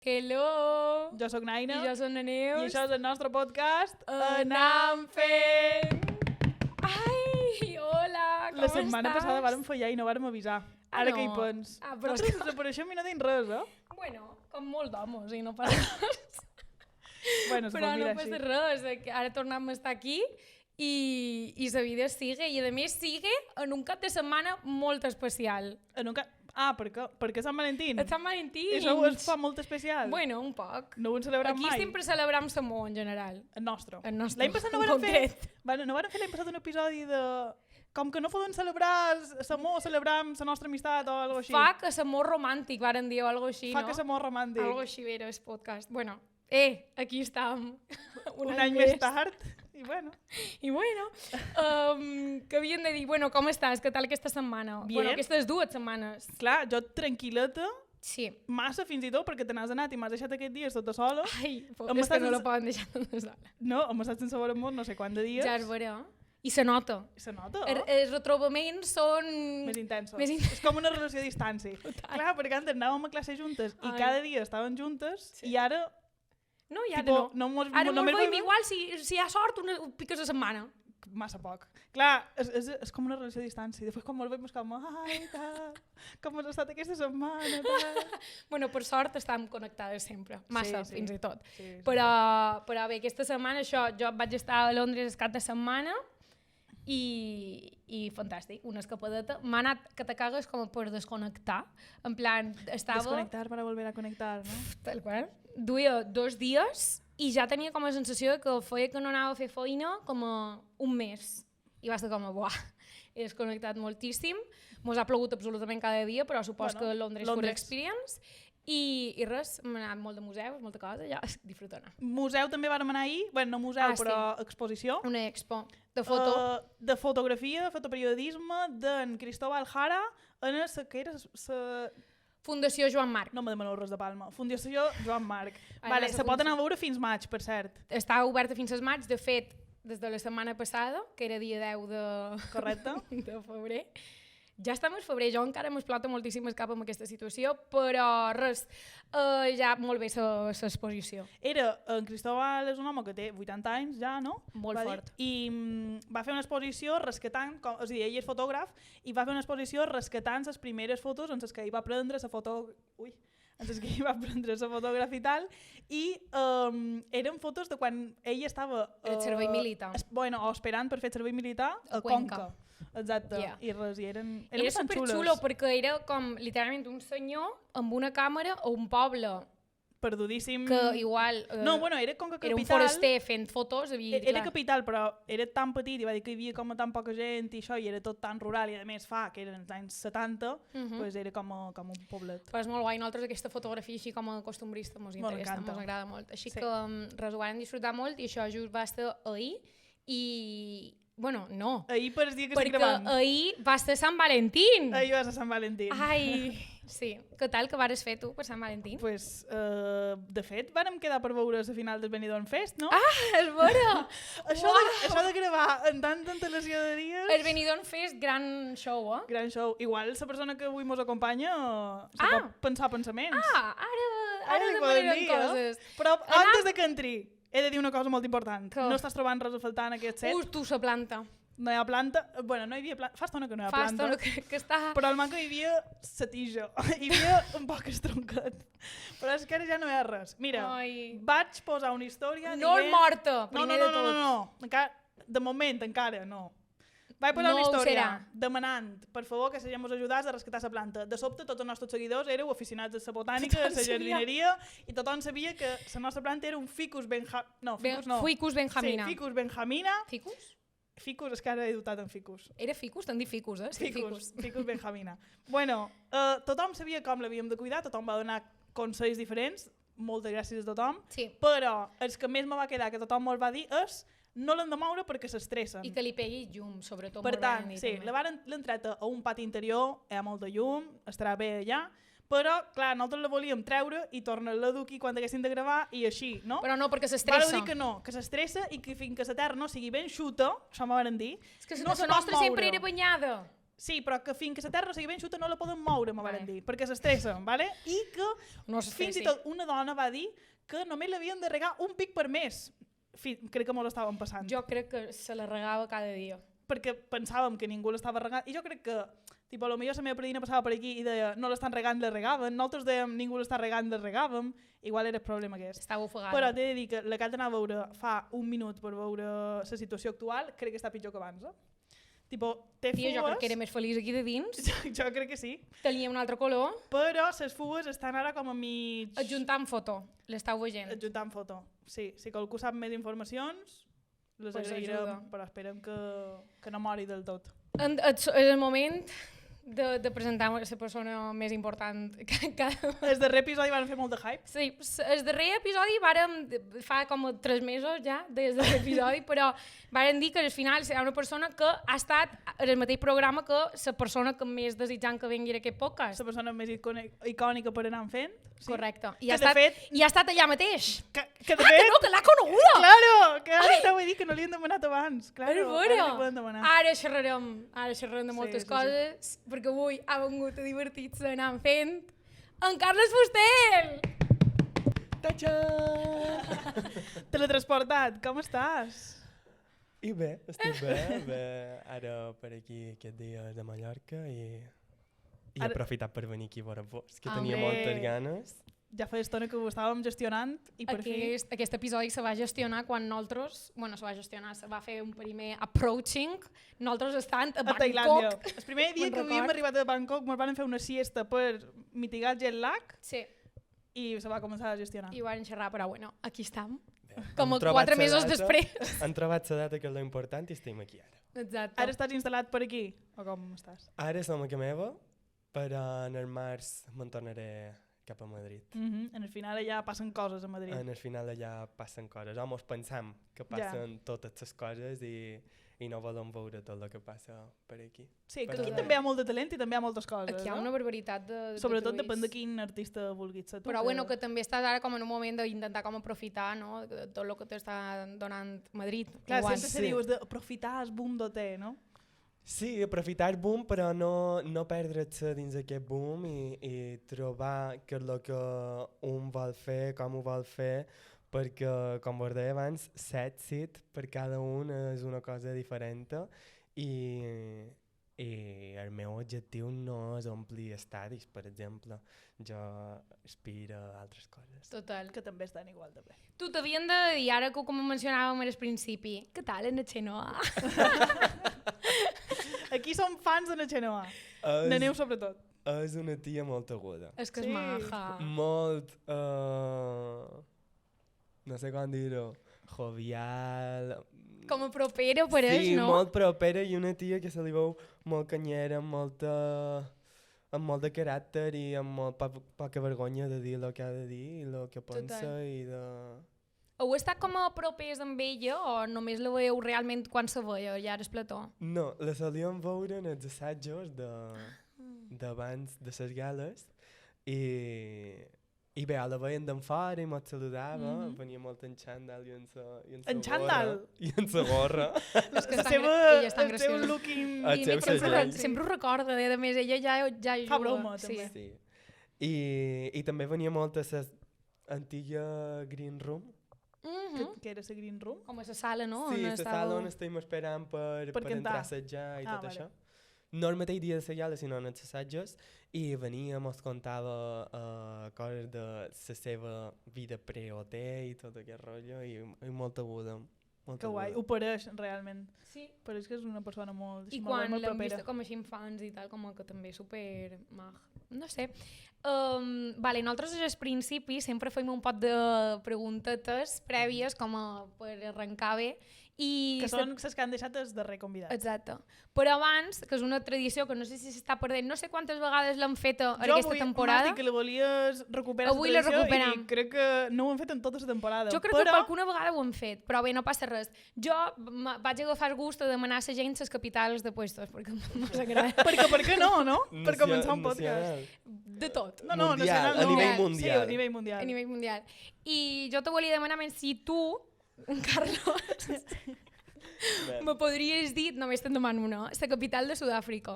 Hello! Jo sóc Naina. I jo soc la Neus. I això és el nostre podcast Anam fent! Ai, hola, com La setmana estàs? passada vàrem fallar i no vàrem avisar. Ah, Ara no. que hi pens. Però Nosaltres desapareixem i no tenim res, eh? Bueno, com molt d'homes i no passa res. Bueno, se Però pot no mirar passa així. res, que ara tornem a estar aquí i la vida sigue, i a més sigue en un cap de setmana molt especial. Per què Sant Valentín? El Sant Valentí. Això es fa molt especial. Bueno, un poc. No ho hem celebrat Aquí mai. sempre celebrem Samó, en general. El nostre. El nostre, L'any passat no en vàrem fer... concret. Bueno, no vàrem fer l'any passat un episodi de... Com que no poden celebrar Samó, celebram la nostra amistat o alguna així. Fa que s'amor romàntic, varen dir, o algo així, Fa no? que Samó romàntic. Algo així era el podcast. Bueno, aquí estem. Un any més tard. I bueno. I bueno, que havien de dir, bueno, com estàs? Què tal aquesta setmana? Bien. Bueno, aquestes 2 setmanes. Clar, jo tranquil·leta, Sí. massa fins i tot, perquè te n'has anat i m'has deixat aquests dies tota sola. Ai, Hem és que estat no la sense- poden deixar tan sola. No, hem estat sense veure molt no sé quant de dies. Ja es veurà. I se nota. Se nota, Els retrobaments són... Més intensos. Més És com una relació a distància. Clar, perquè antes anàvem a classe juntes i Ai. cada dia estaven juntes Sí. i ara... No, i ara tipo, no. només Ara mos veiem veiem igual, si hi ha sort, piques a setmana. massa poc. Clar, és com una relació a distància. Després quan ens veiem és com, ai, tal, com has estat aquesta setmana, tal. Bueno, per sort estem connectades sempre. Massa, Sí, sí. fins i tot. Sí, sí. Però bé, aquesta setmana això, jo vaig estar a Londres el cap de setmana i fantàstic, una escapadeta. M'ha anat que te cagues com per desconnectar. En plan, estava... Desconectar para volver a conectar, no? Tal qual. Duia 2 dies i ja tenia com la sensació que feia que no anava a fer feina com a un mes. I va estar com a, buah, he desconnectat moltíssim. Mos ha plogut absolutament cada dia, però supos que Londres for experience. I res, m'ha anat molt de museus, molta cosa, ja disfrutona. Museu també vàrem anar ahir, bueno, no museu, Sí. però exposició. Una expo de foto. De fotografia, fotoperiodisme, d'en Cristóbal Jara, en que era la... Fundació Joan Marc. No me demaneu res de Palma. Fundació Joan Marc. Ai, Vale, massa se pot fundació. anar a veure fins maig, per cert. Està oberta fins al maig, de fet, des de la setmana passada, que era dia 10 Correcte. de febrer. Ja estem al febrer, jo encara m'explota moltíssim el cap amb aquesta situació, però res, ja molt bé l'exposició. En Cristóbal és un home que té 80 anys ja, no? Molt Va dir, fort. I va fer una exposició rescatant, és a dir, ell és fotògraf, i va fer una exposició rescatant les primeres fotos en les que ell va prendre la foto... Ui, en les que ell va prendre la fotògraf i tal, i eren fotos de quan ell estava... El servei militar. Bueno, o esperant per fer servei militar a Cuenca. Conca. Exacte, Yeah. i res, i eren Era bastant superxulo perquè era com literalment un senyor amb una càmera a un poble perdudíssim. que igual No, bueno, era Conca era un capital. foraster fent fotos. Era capital, però era tan petit i va dir que hi havia com a tan poca gent i això, i era tot tan rural, i a més fa que eren els anys 70, pues era com un poblet. Però és molt guai, nosaltres aquesta fotografia així com a costumbrista mos interessa, M'encanta. mos agrada molt. Així Sí. que res, ho vam disfrutar molt i això just va estar ahir i... Bueno, no, Ahir per el dia que estic perquè gravant. ahir va ser Sant Valentín. Ahir vas a Sant Valentín. Ai, sí. Què tal que vares fer tu per Sant Valentín? Pues, de fet, vàrem quedar per veure la final del Benidorm Fest, no? És vera! Això de gravar en tanta antelació de dies... El Benidorm Fest, gran show, eh? Gran show. Igual la persona que avui mos acompanya se pot pensar pensaments. Ara demanarem coses. Però antes de que entri, he de dir una cosa molt important. Que? No estàs trobant res a faltar en aquest set. Tu sa planta. No hi ha planta. Bueno, no hi havia planta. Fa estona que no hi ha Fa planta. estona que està... Però al manco hi havia la tija. Hi havia un poc estroncat. Però és que ara ja no hi ha res. Mira, Ai. vaig posar una història... No el morta, No, primer de tot. no. Encara, de moment, encara, no. Vaig posar No una ho història serà. demanant, per favor, que la gent mos ajudés a rescatar la planta. De sobte, tots els nostres seguidors éreu aficionats a la botànica, a Tothom la sabia. jardineria, i tothom sabia que la nostra planta era un ficus no. Ficus benjamina. Sí, ficus benjamina. Ficus? Ficus, és que ara he dotat en ficus. Era ficus? T'han dit ficus, eh? Sí, Ficus benjamina. Bueno, tothom sabia com l'havíem de cuidar, tothom va donar consells diferents, moltes gràcies a tothom, Sí. però el que més me va quedar, que tothom mos va dir, és no l'han de moure perquè s'estressen. I que li pegui llum, sobretot. Per molt tant, ben dit, sí, també. l'han tret a un pati interior, hi ha molta llum, estarà bé allà, però, clar, nosaltres la volíem treure i tornar-la a dur aquí quan haguéssim de gravar i així, no? Però no, perquè Vàreu s'estressa. dir que no, que s'estressa i que fins que la terra no sigui ben xuta, això m'ho van dir, És que no la se pot nostra sempre moure. era banyada. Sí, però que fins que la terra sigui ben xuta no la poden moure, me van dir, perquè s'estressen, ¿vale? I que fins i tot una dona va dir que només l'havien de regar un pic per mes. Crec que molt estaven passant. Jo crec que se la regava cada dia. Perquè pensàvem que ningú l'estava regant, i jo crec que tipo, a lo millor la meva predina passava per aquí i deia no l'estan regant, la regaven, nosaltres dèiem ningú l'està regant, la regàvem, igual era el problema aquest. Estava ofegada. Però t'he de dir que la que haig d'anar a veure fa un minut per veure la situació actual, crec que està pitjor que abans. Tipo, té fugues... Jo crec que era més feliç aquí de dins. Jo crec que sí. Tenia un altre color. Però les fugues estan ara com a mig... Adjuntant foto, l'estàu veient. Adjuntant foto, sí. Si qualcú sap més informacions, les Pues agrairem, ajuda. però esperem que no mori del tot. És el moment de presentar la persona més important que... El darrer episodi van fer molt de hype. Sí, el darrer episodi fa com 3 mesos ja des de l'episodi, però varen dir que al final serà una persona que ha estat en el mateix programa que la persona que més desitjant que vengui a aquest podcast. La persona més icònica per anar fent. Sí. Correcte. Que de I ha estat allà mateix. Que de Que fet... no, que l'ha coneguda! Claro! Que ara vull dir que no li han demanat abans. Claro, Ara ara li poden demanar. Ara xerrarem de moltes coses, perquè avui ha vengut a divertir-se anant fent en Carles Fuster! Tatxa! Teletransportat, com estàs? I bé, estic bé. Ara per aquí aquest dia de Mallorca i he aprofitat per venir aquí a veure-vos, que tenia moltes ganes. Ja fa estona que ho estàvem gestionant i per fi... Aquest episodi se va gestionar quan nosaltres... se va fer un primer approaching, nosaltres estant a Tailàndia. Bangkok. El primer dia que havíem arribat a Bangkok ens van fer una siesta per mitigar el jet lag i se va començar a gestionar. I ho van xerrar, però bueno, aquí estem. Bé, Com hem trobat 4 sa mesos data, després. Han trobat la data, que és l'important, i estem aquí ara. Exacte. Ara estàs instal·lat per aquí? O com estàs? Ara som a casa meva, però en el març me'n tornaré cap a Madrid. En el final allà passen coses a Madrid. En el final allà passen coses. O mos pensam que passen totes les coses i no volem veure tot el que passa per aquí. Sí, que aquí també hi ha molt de talent i també hi ha moltes coses. Aquí hi ha una barbaritat de Sobretot depèn de quin artista vulguis ser tu. Però bueno, que també estàs ara com en un moment d'intentar com aprofitar, no?, de tot el que t'està donant Madrid. Clar, sempre se diu d'aprofitar el boom d'OT, no? Sí, aprofitar el boom, però no perdre's dins aquest boom i trobar què és el que un vol fer, com ho vol fer, perquè, com vos deia abans, l'èxit per cada un és una cosa diferent i el meu objectiu no és omplir estadis, per exemple. Jo aspiro a altres coses. Total. Que també estan igual de bé. Tu t'havien de dir, ara que com mencionàvem al principi, què tal en Xenoa? Aquí som fans de Xenoa. De neu sobretot. És una tia molt aguda. És que és maja. Molt... no sé com dir-ho. Jovial. Com a propera pareix, sí, no? Sí, molt propera i una tia que se li veu molt canyera, amb molt de caràcter i amb molt poca vergonya de dir el que ha de dir i el que pensa i de... Heu estat com a propers amb ella o només la veieu realment quan se veia ja al plató? No, la solíem veure en els assajos d'abans de les gales i bé, la veien d'en fora i mos saludava, venia molt en xandall i en sa gorra. El seu looking... Sempre ho recorda, a més ella ja juga. Fa broma, també. Sí. I també venia molt a l'antiga Green Room. Que era la Green Room? Com a la sala, no? Sí, la sala on estem esperant per entrar a assajar i tot això. No el mateix dia de la gala, sinó en els assajos, i venia, mos contava coses de la seva vida pre-OT i tot aquest rotllo, i molt aguda. Que guai, ho pareix realment. Sí. Pareix que és una persona molt I quan l'hem vist com així infants i tal, com que també super mag. No sé. Nosaltres al principi sempre fem un pot de preguntetes prèvies com per arrencar bé. Que són les que han deixat els darrer convidats. Exacte. Però abans, que és una tradició que no sé si s'està perdent, no sé quantes vegades l'han fet aquesta temporada. Jo avui, que la volies recuperar avui la recuperem. I crec que no ho hem fet en tota la temporada. Jo crec que alguna vegada ho hem fet, però bé, no passa res. Jo vaig agafar el gust de demanar a la gent les capitals de puestos, perquè m'agrada. Perquè per què no, no? Per començar un podcast. De tot. No, nacional no. A nivell mundial. Sí, a nivell mundial. A nivell mundial. I jo te volia demanar si tu, Carlos, me podries dir, només te'n demano una, la capital de Sud-àfrica.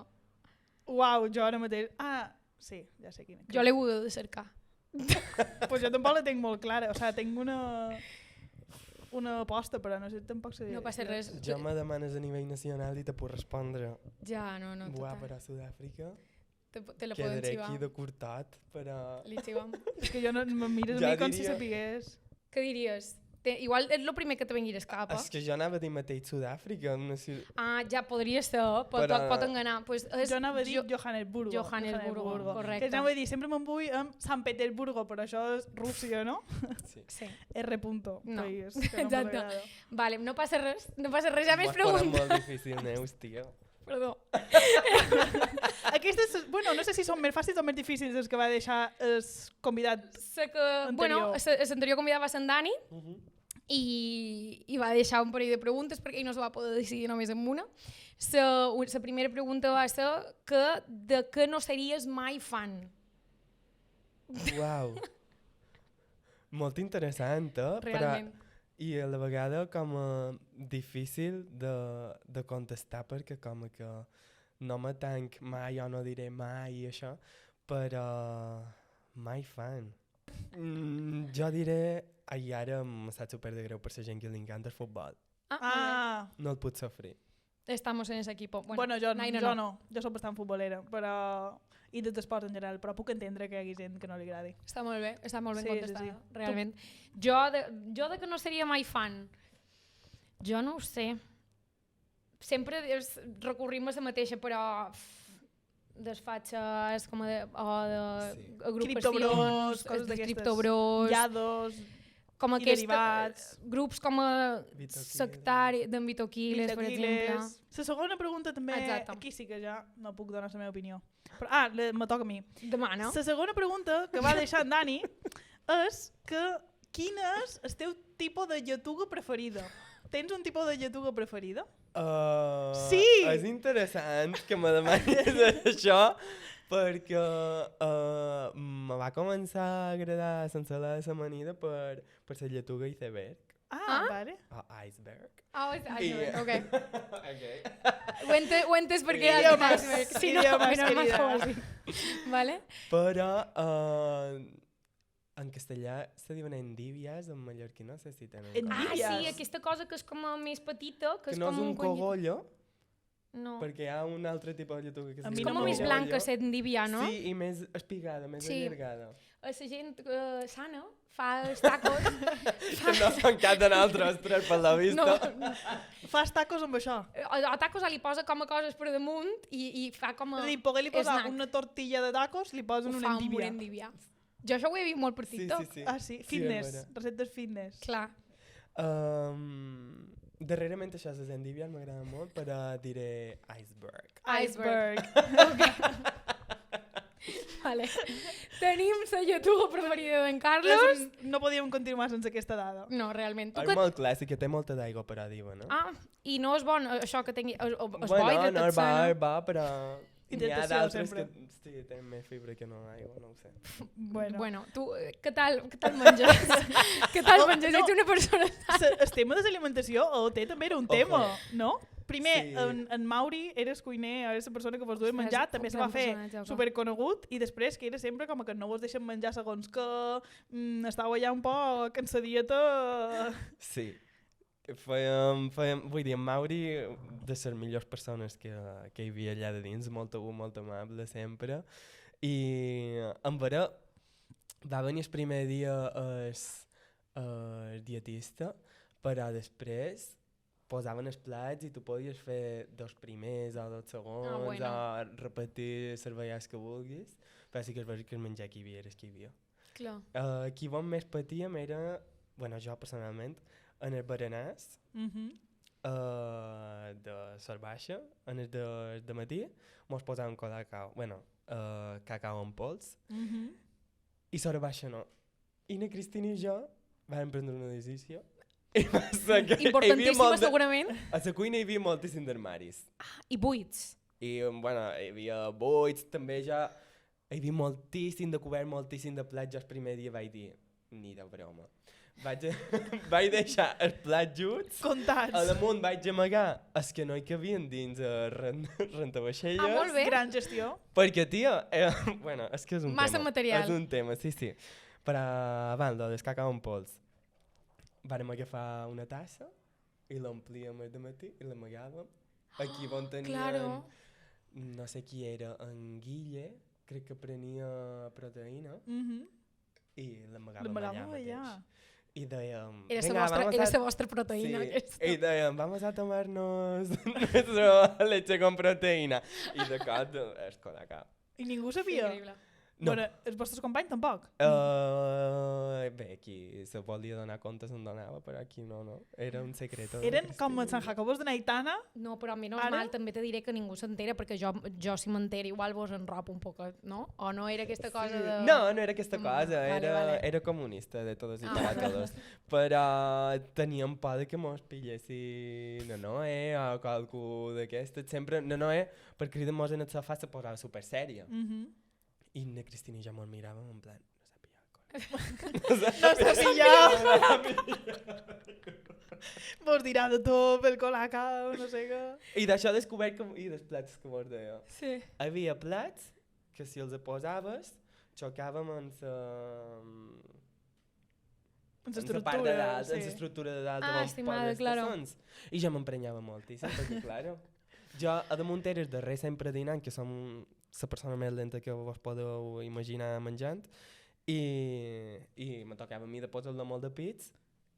Uau, jo ara mateix... Ah, sí, ja sé quina. Jo l'he hagut de cercar. Pues jo tampoc la tinc molt clara. O sigui, tinc una aposta, però no sé, tampoc sé... No passa res. Jo me demanes a nivell nacional i te puc respondre. Ja, no, Buah, total. però a Sud-àfrica Te la poden quedaré xivar. aquí de curtat, però... Li xivem. És que jo no me mires Ja a mi com si diria- sapigués. Què diries? Igual és el primer que te vengués cap, És que jo anava a dir mateix Sud-àfrica. No sé... Ja podria ser, pot enganar. Pues Jo anava a dir Johannesburgo. Johannesburgo, correcte. Que anava a dir, sempre me'n vull amb Sant Petersburgo, però això és Rússia, no? Sí. Sí. R. Punto, No. país, que no Exacte. m'agrada. Vale, no passa res, ja més M'ho has posat preguntes. molt difícil, Neus, tio. Perdó. Aquestes, bueno, no sé si són més fàcils o més difícils els que va deixar el convidat. Sé que, bueno, l'anterior convidat va ser en Dani i va deixar un parell de preguntes perquè ell no se va poder decidir només amb una. La primera pregunta va ser de què no series mai fan? Uau. Molt interessant, Realment. I a la vegada com a difícil de contestar perquè com que no me tanc mai o no diré mai i això, però mai fan. Jo diré, ai ara em sap super de greu per la gent que li encanta el futbol. Ah, No el puc sofrir. Estamos en ese equipo. bueno, jo Naina no. Jo soc bastant futbolera, però... I dels esports en general, però puc entendre que hi hagi gent que no li agradi. Està molt ben Sí, contestada, sí. realment. Jo de que no seria mai fan, jo no ho sé. Sempre recorrim a la mateixa, però desfatxes com de agrupacions, Criptobros, coses d'aquestes. criptobros, Llados, com i aquests derivats. grups com a Vitoquiles. sectari, d'en Vitoquiles, per exemple. La segona pregunta també, Exacte. aquí sí que ja no puc donar la meva opinió. Però, me toca a mi. Demà, no? La segona pregunta que va deixar en Dani és que quin és el teu tipus de lletuga preferida? Tens un tipus de lletuga preferida? Sí! És interessant que me demanis això perquè me va començar a agradar l'ensalada de l'amanida per la lletuga iceberg. Vale. Iceberg. Ok. Okay. Ho entes perquè era Idiomes, iceberg. Si no, idiomes, no querida. quasi. Vale? Però en castellà se diuen endívies, en mallorquí no sé si tenen... Endívies. Sí, aquesta cosa que és com a més petita, que Que és no com és un conyit. cogollo, No. perquè hi ha un altre tipus de lletuga que A se mi És diu com no a més m'ho- blanca, ser endívia, no? Sí, i més espigada, més Sí. allargada. La gent sana fa els tacos. Que no són cap de nosaltres, tres per la vista. no. Fas tacos amb això. A tacos li posa com a coses per damunt i fa com a... És a dir, poder-li posar snack. una tortilla de tacos, li posen Ho una fa amb una endívia. endívia. Jo això ho he vist molt per Sí, TikTok. sí, sí. Ah, sí? Sí, és Fitness. vera. Receptes fitness. Clar. Darrerament això de les endívies m'agrada molt, però diré iceberg. Iceberg. Vale. Tenim la lletuga preferida d'en Carlos. No podíem continuar sense aquesta dada. No, realment. Tu És que... molt clàssic, que té molta d'aigua, però diuen, no? I no és bon això que tingui... És bo bueno, i no és bo, sana. és bo, però n'hi ha Hidratació, d'altres sempre. que sí, tenen més fibra que no aigua, no ho sé. Bueno. Tu, què tal menges? Què tal Oh, menges? no. Ets una persona... El tema de l'alimentació, el té també era un tema, no? Primer, Sí. en Mauri eres cuiner, eres la persona que vos duia És menjar, un també se gran va fer personatge, clar. superconegut, i després que era sempre com que no vos deixen menjar segons que estava allà un poc en sa dieta... Sí. Vull dir, en Mauri, de les millors persones que hi havia allà de dins, molt amable sempre, i en vera va venir el primer dia el dietista, però després posaven els plats i tu podies fer dos primers o 2 segons bueno. o repetir les vegades que vulguis, però sí que és veritat que el menjar que hi havia era el que hi havia. Clar. Qui on més patíem era, bueno, jo personalment, en el berenàs, de Sor Baixa, en el de matí, mos posàvem cacau, bueno, cacau en pols, i Sor Baixa no. I na Cristina i jo vam prendre una decisió. I va ser que Importantíssima, segurament. a la cuina hi havia moltíssim d'armaris. I buits. I, bueno, hi havia buits, també ja... Hi havia moltíssim de cobert, moltíssim de plats. Jo el primer dia vaig dir, ni de broma. vaig deixar els plats junts, Comptats. a damunt vaig amagar els que no hi cabien dins rentavaixelles. Ah, molt bé. Gran gestió. Perquè, tia, bueno, és que és un Massa tema. material. És un tema, sí. Però abans de descacau en pols, vàrem agafar una tassa i l'omplíem al matí i l'amagàvem. Aquí on tenien, Claro. no sé qui era, en Guille, crec que prenia proteïna i l'amagàvem allà L'amagàvem mateix. allà. I dèiem... Era "Venga, vamos la a-" vostra proteïna. Sí, Aquesta. i dèiem, vamos a tomarnos nuestra leche con proteïna. I de cop, és colacao. I ningú sabia. Increïble. No. Bueno, els vostres companys tampoc. Bé, qui se volia donar compte se'n donava, però aquí no. Era un secret. Eren com els Sant Jacobos de Naitana. No, però menys Ara? mal, també te diré que ningú s'entera, perquè jo si m'entero igual vos enropo un poquet, no? O no era aquesta cosa de... No era aquesta cosa, Vale, vale. era comunista de todos i para todos. Però teníem por de que mos pillessin a Noé o qualcú d'aquestes. Sempre na Noé, per cridar-mos en el sofà, se posava super sèria. I na Cristina i jo mos miràvem en plan, No sabia. Vos dirà de tot, pel colacao, no sé què. I d'això he descobert que... I dels plats que vos deia. Sí. Hi havia plats que si els posaves xocàvem en la part de dalt, en l'estructura de dalt. Ah, on estimada, poses claro. tassons. I jo m'emprenyava moltíssim, perquè, claro, jo a damunt era el darrer sempre dinant, que som la persona més lenta que vos podeu imaginar menjant, i me tocava a mi de posar-lo molt de pits,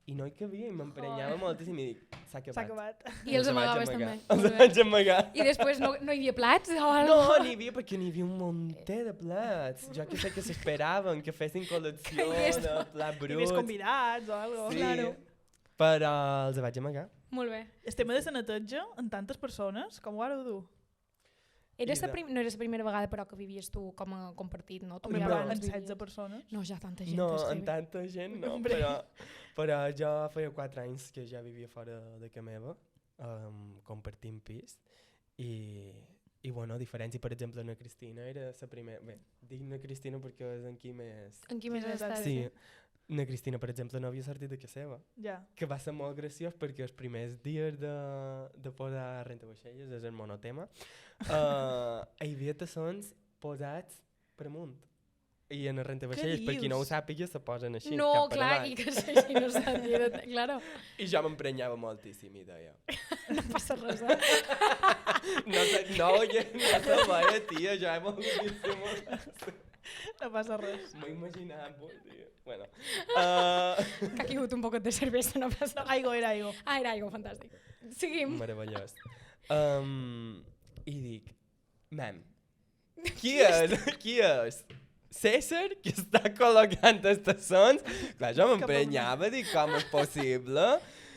i no hi cabia, i m'emprenyava moltíssim, i dic, s'ha acabat. S'ha acabat. I els vaig amagaves amagar. també. Els Molt bé. vaig amagar. I després no hi havia plats o No, algo? n'hi havia perquè n'hi havia un munter de plats. Jo que sé que s'esperaven que fessin col·lecció Caigués de plats I més bruts. convidats o algo. Sí, Claro. però els vaig amagar. Molt bé. El tema de la neteja en tantes persones, com ho vareu dur? No era la primera vegada, però, que vivies tu com a compartit, no? Tu Home, ja però abans en vivies. 16 persones. No, ja tanta gent. No, és en heavy. tanta gent no, Hombre. però jo feia 4 anys que ja vivia fora de casa meva, compartint pis, i bueno, a diferència, per exemple, na Cristina era la primera... Bé, dic na Cristina perquè és en qui més... En qui més Quina has edat? estat? Sí, na Cristina, per exemple, no havia sortit de casa seva. Ja. Que va ser molt graciós perquè els primers dies de posar rentavaixelles, és el monotema, hi havia tassons posats per amunt. I en el rentavaixelles, per qui no ho dius? sàpiga, se posen així, No, cap per clar, avall. i que així no s'entira. Claro, I jo m'emprenyava moltíssim i deia... no passa res, eh? No se veia, tia, ja he moltíssim. No passa res. M'ho imaginava, tia. Bueno. Que ha caigut un poquet de cervesa, no passa No, res. aigua, era aigua. Ah, era aigua, fantàstic. Seguim. Meravellós. I dic, mem, qui és? César, que està col·locant els tassons? Clar, jo m'emprenyava, dic, com és possible?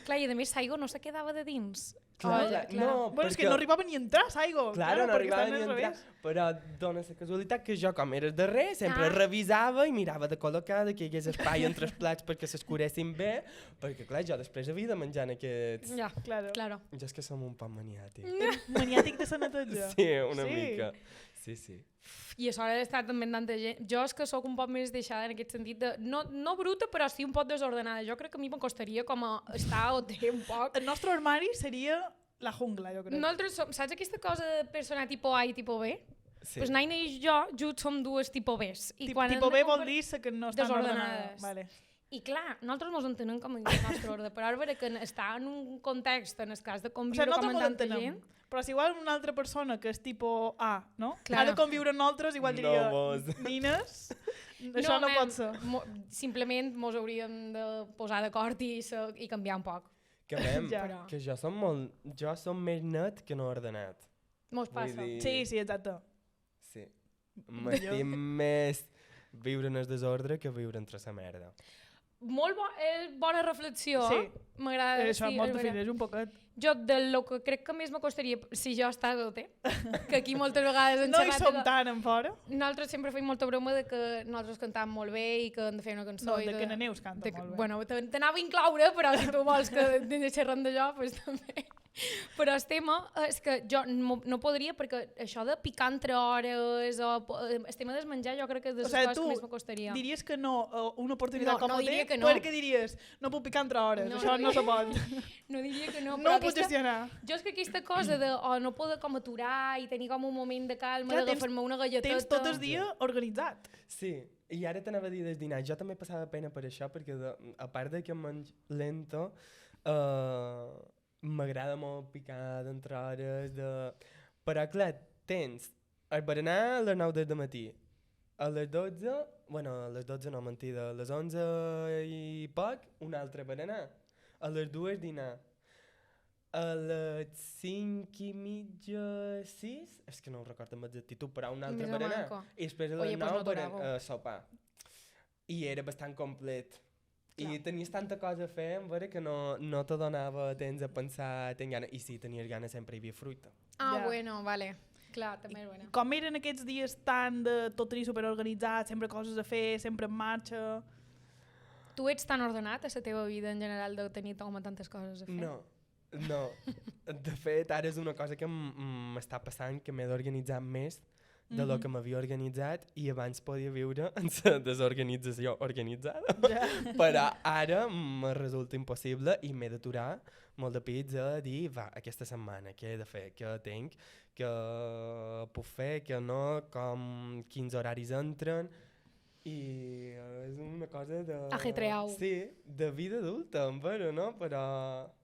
Clar, i a més l'aigua no se quedava de dins. Clar, Olla, no, Bueno, és que perquè- no arribava ni a entrar, aigua. Claro, no perquè arribava estan ni a al entrar, revés. però dona la casualitat que jo, com era el darrer, sempre Ah. revisava i mirava de col·locar, que hi hagués espai entre els plats perquè s'escuressin bé, perquè clar, jo després havia de menjar en aquests... Ja, Claro. claro. Jo és que som un poc maniàtics. Maniàtic de la neteja. Sí, una Sí. mica. Sí. I a sobre he estat també amb tanta gent. Jo és que sóc un poc més deixada en aquest sentit de... No bruta, però sí un poc desordenada. Jo crec que a mi me costaria com a estar o té un poc. El nostre armari seria la jungla, jo crec. Nosaltres som, saps aquesta cosa de persona tipo A i tipo B? Sí. Pues Naina i jo junts som dues tipo Bs. I quan Tipo hem de B vol compar- dir que no estan desordenades. ordenades. Vale. I clar, nosaltres mos entenem com en el nostre ordre, però ara que està en un context, en el cas de O conviure sigui, com nosaltres amb mos tanta entenem. gent, Però si igual una altra persona que és tipo A, no? Claro. Ha de conviure amb nosaltres, igual diria, No, vos. nines, això no mem, pot ser. Simplement mos hauríem de posar d'acord i canviar un poc. Que, mem, Ja. Però que jo som més net que no ordenat. mos passa. dir- Sí, exacte. Sí. M'estim més viure en el desordre que viure entre la merda. Molt bona reflexió. Sí. M'agrada. Això sí, mos és veritat. defineix un poquet. Jo, del que crec que més me costaria, si jo estàs o té, que aquí moltes vegades en No hi xerrat som de- tant en fora. Nosaltres sempre fem molta broma de que nosaltres cantàvem molt bé i que hem de fer una cançó. No, i de que na Neus canta de molt bé. Bueno, t'anava a incloure, però si tu vols que xerrem de jo, doncs també. Però el tema és que jo no podria, perquè això de picar entre hores, el tema del menjar jo crec que és de les coses que més m'acostaria. Diries que no, una oportunitat com no ho té, diria que no. perquè diries, no puc picar entre hores, això no se pot. No diria que no, No però ho puc gestionar. jo és que aquesta cosa de no poder com aturar i tenir com un moment de calma, d'agafar-me una galleteta... Tens tot el dia organitzat. Sí, i ara t'anava a dir des dinar. Jo també passava pena per això, perquè a part de que menys lento, m'agrada molt picar d'entre hores. Però clar, tens el berenar a les 9 del matí, a les 12, bueno, a les 12 no, mentida, a les 11 i poc, un altre berenar, a les 2 dinar, a les 5 i mitja, 6, és que no ho recordo amb exactitud, però un altre berenar, i després a les 9 sopar. I era bastant complet. I tenies tanta cosa a fer, en veure, que no te donava temps a pensar, tenir gana. I sí, tenies gana, sempre hi havia fruita. Bueno, vale. Clar, també és bona. Com eren aquests dies tan de tot tenir superorganitzat, sempre coses a fer, sempre en marxa? Tu ets tan ordenat a la teva vida en general de tenir tantes coses a fer? No. De fet, ara és una cosa que m'està passant, que m'he d'organitzar més de lo que m'havia organitzat i abans podia viure en la desorganització organitzada. Però ara me resulta impossible i m'he d'aturar molt de pits a dir, va, aquesta setmana, què he de fer, què tinc, què puc fer, què no, com, quins horaris entren, i és una cosa de... Ajetreau. Sí, de vida adulta, no? Però...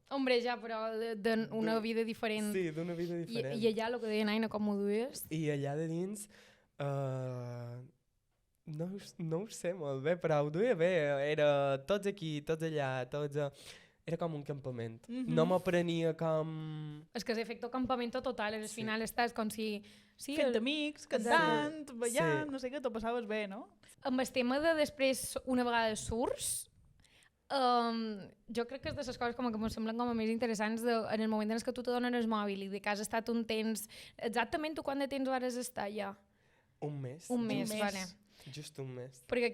Hombre, ja, però d'una vida diferent. Sí, d'una vida diferent. I allà, el que deia Naina, com ho duies? I allà de dins, no ho sé molt bé, però ho duia bé. Era tots aquí, tots allà, tots... Era com un campament. No m'ho prenia com... És que és efecte campamento total, al final estàs com si... Sí, fent amics, cantant, ballant, no sé què, t'ho passaves bé, no? Amb el tema de després, una vegada surts, jo crec que és de les coses com que em semblen com a més interessants en el moment en què tu te donen el mòbil i de que has estat un temps... Exactament tu quant de temps vas estar allà? Un mes. Un mes, vale. Just un mes. Perquè,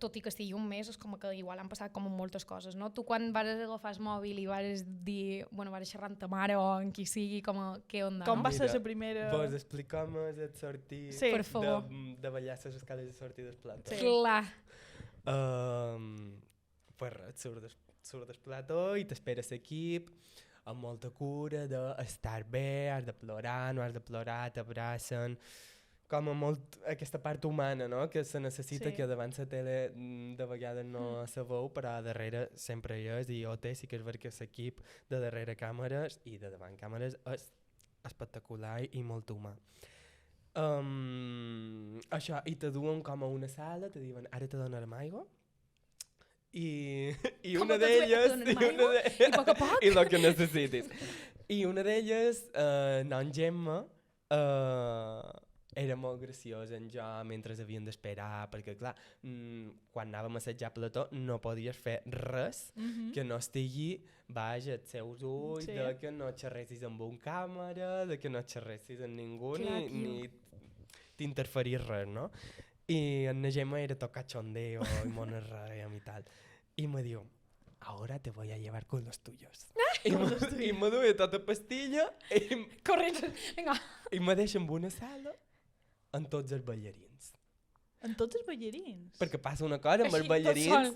tot i que estigui un mes, és com que igual han passat com moltes coses, no? Tu quan vas agafar el mòbil i vas dir, bueno, vas xerrar amb ta mare o amb qui sigui, com a, què onda, com no? va ser la primera... Vols explicar-me el sortir... Sí, per favor. De ballar les escales de sortir del plató. Sí. Clar. Pues res, surt del plató i t'espera l'equip amb molta cura d'estar bé, has de plorar, no has de plorar, t'abracen... Com a molt aquesta part humana, no? Que se necessita, que davant la tele de vegades no se veu, però a darrere sempre hi és, i OT sí que és veritat que l'equip de darrere càmeres i de davant càmeres és espectacular i molt humà. Això, i te duen com a una sala, te diuen, ara te donarem aigua, i una d'elles... I poc a poc? I el que necessitis. I una d'elles, non Gemma, era molt graciós en jo mentre havien d'esperar, perquè clar, quan anàvem a assetjar plató no podies fer res que no estigui baix als seus ulls, de que no xerressis amb un càmera, de que no xerressis amb ningú, ni t'interferís res, no? I en la Gemma era tot cachondeo i mones reiem i tal. I me diu, ahora te voy a llevar con los tuyos. I me duia tota pastilla Corrents, vinga. I me deixa amb una sala amb tots els ballarins. Amb tots els ballarins? Perquè passa una cosa, amb els ballarins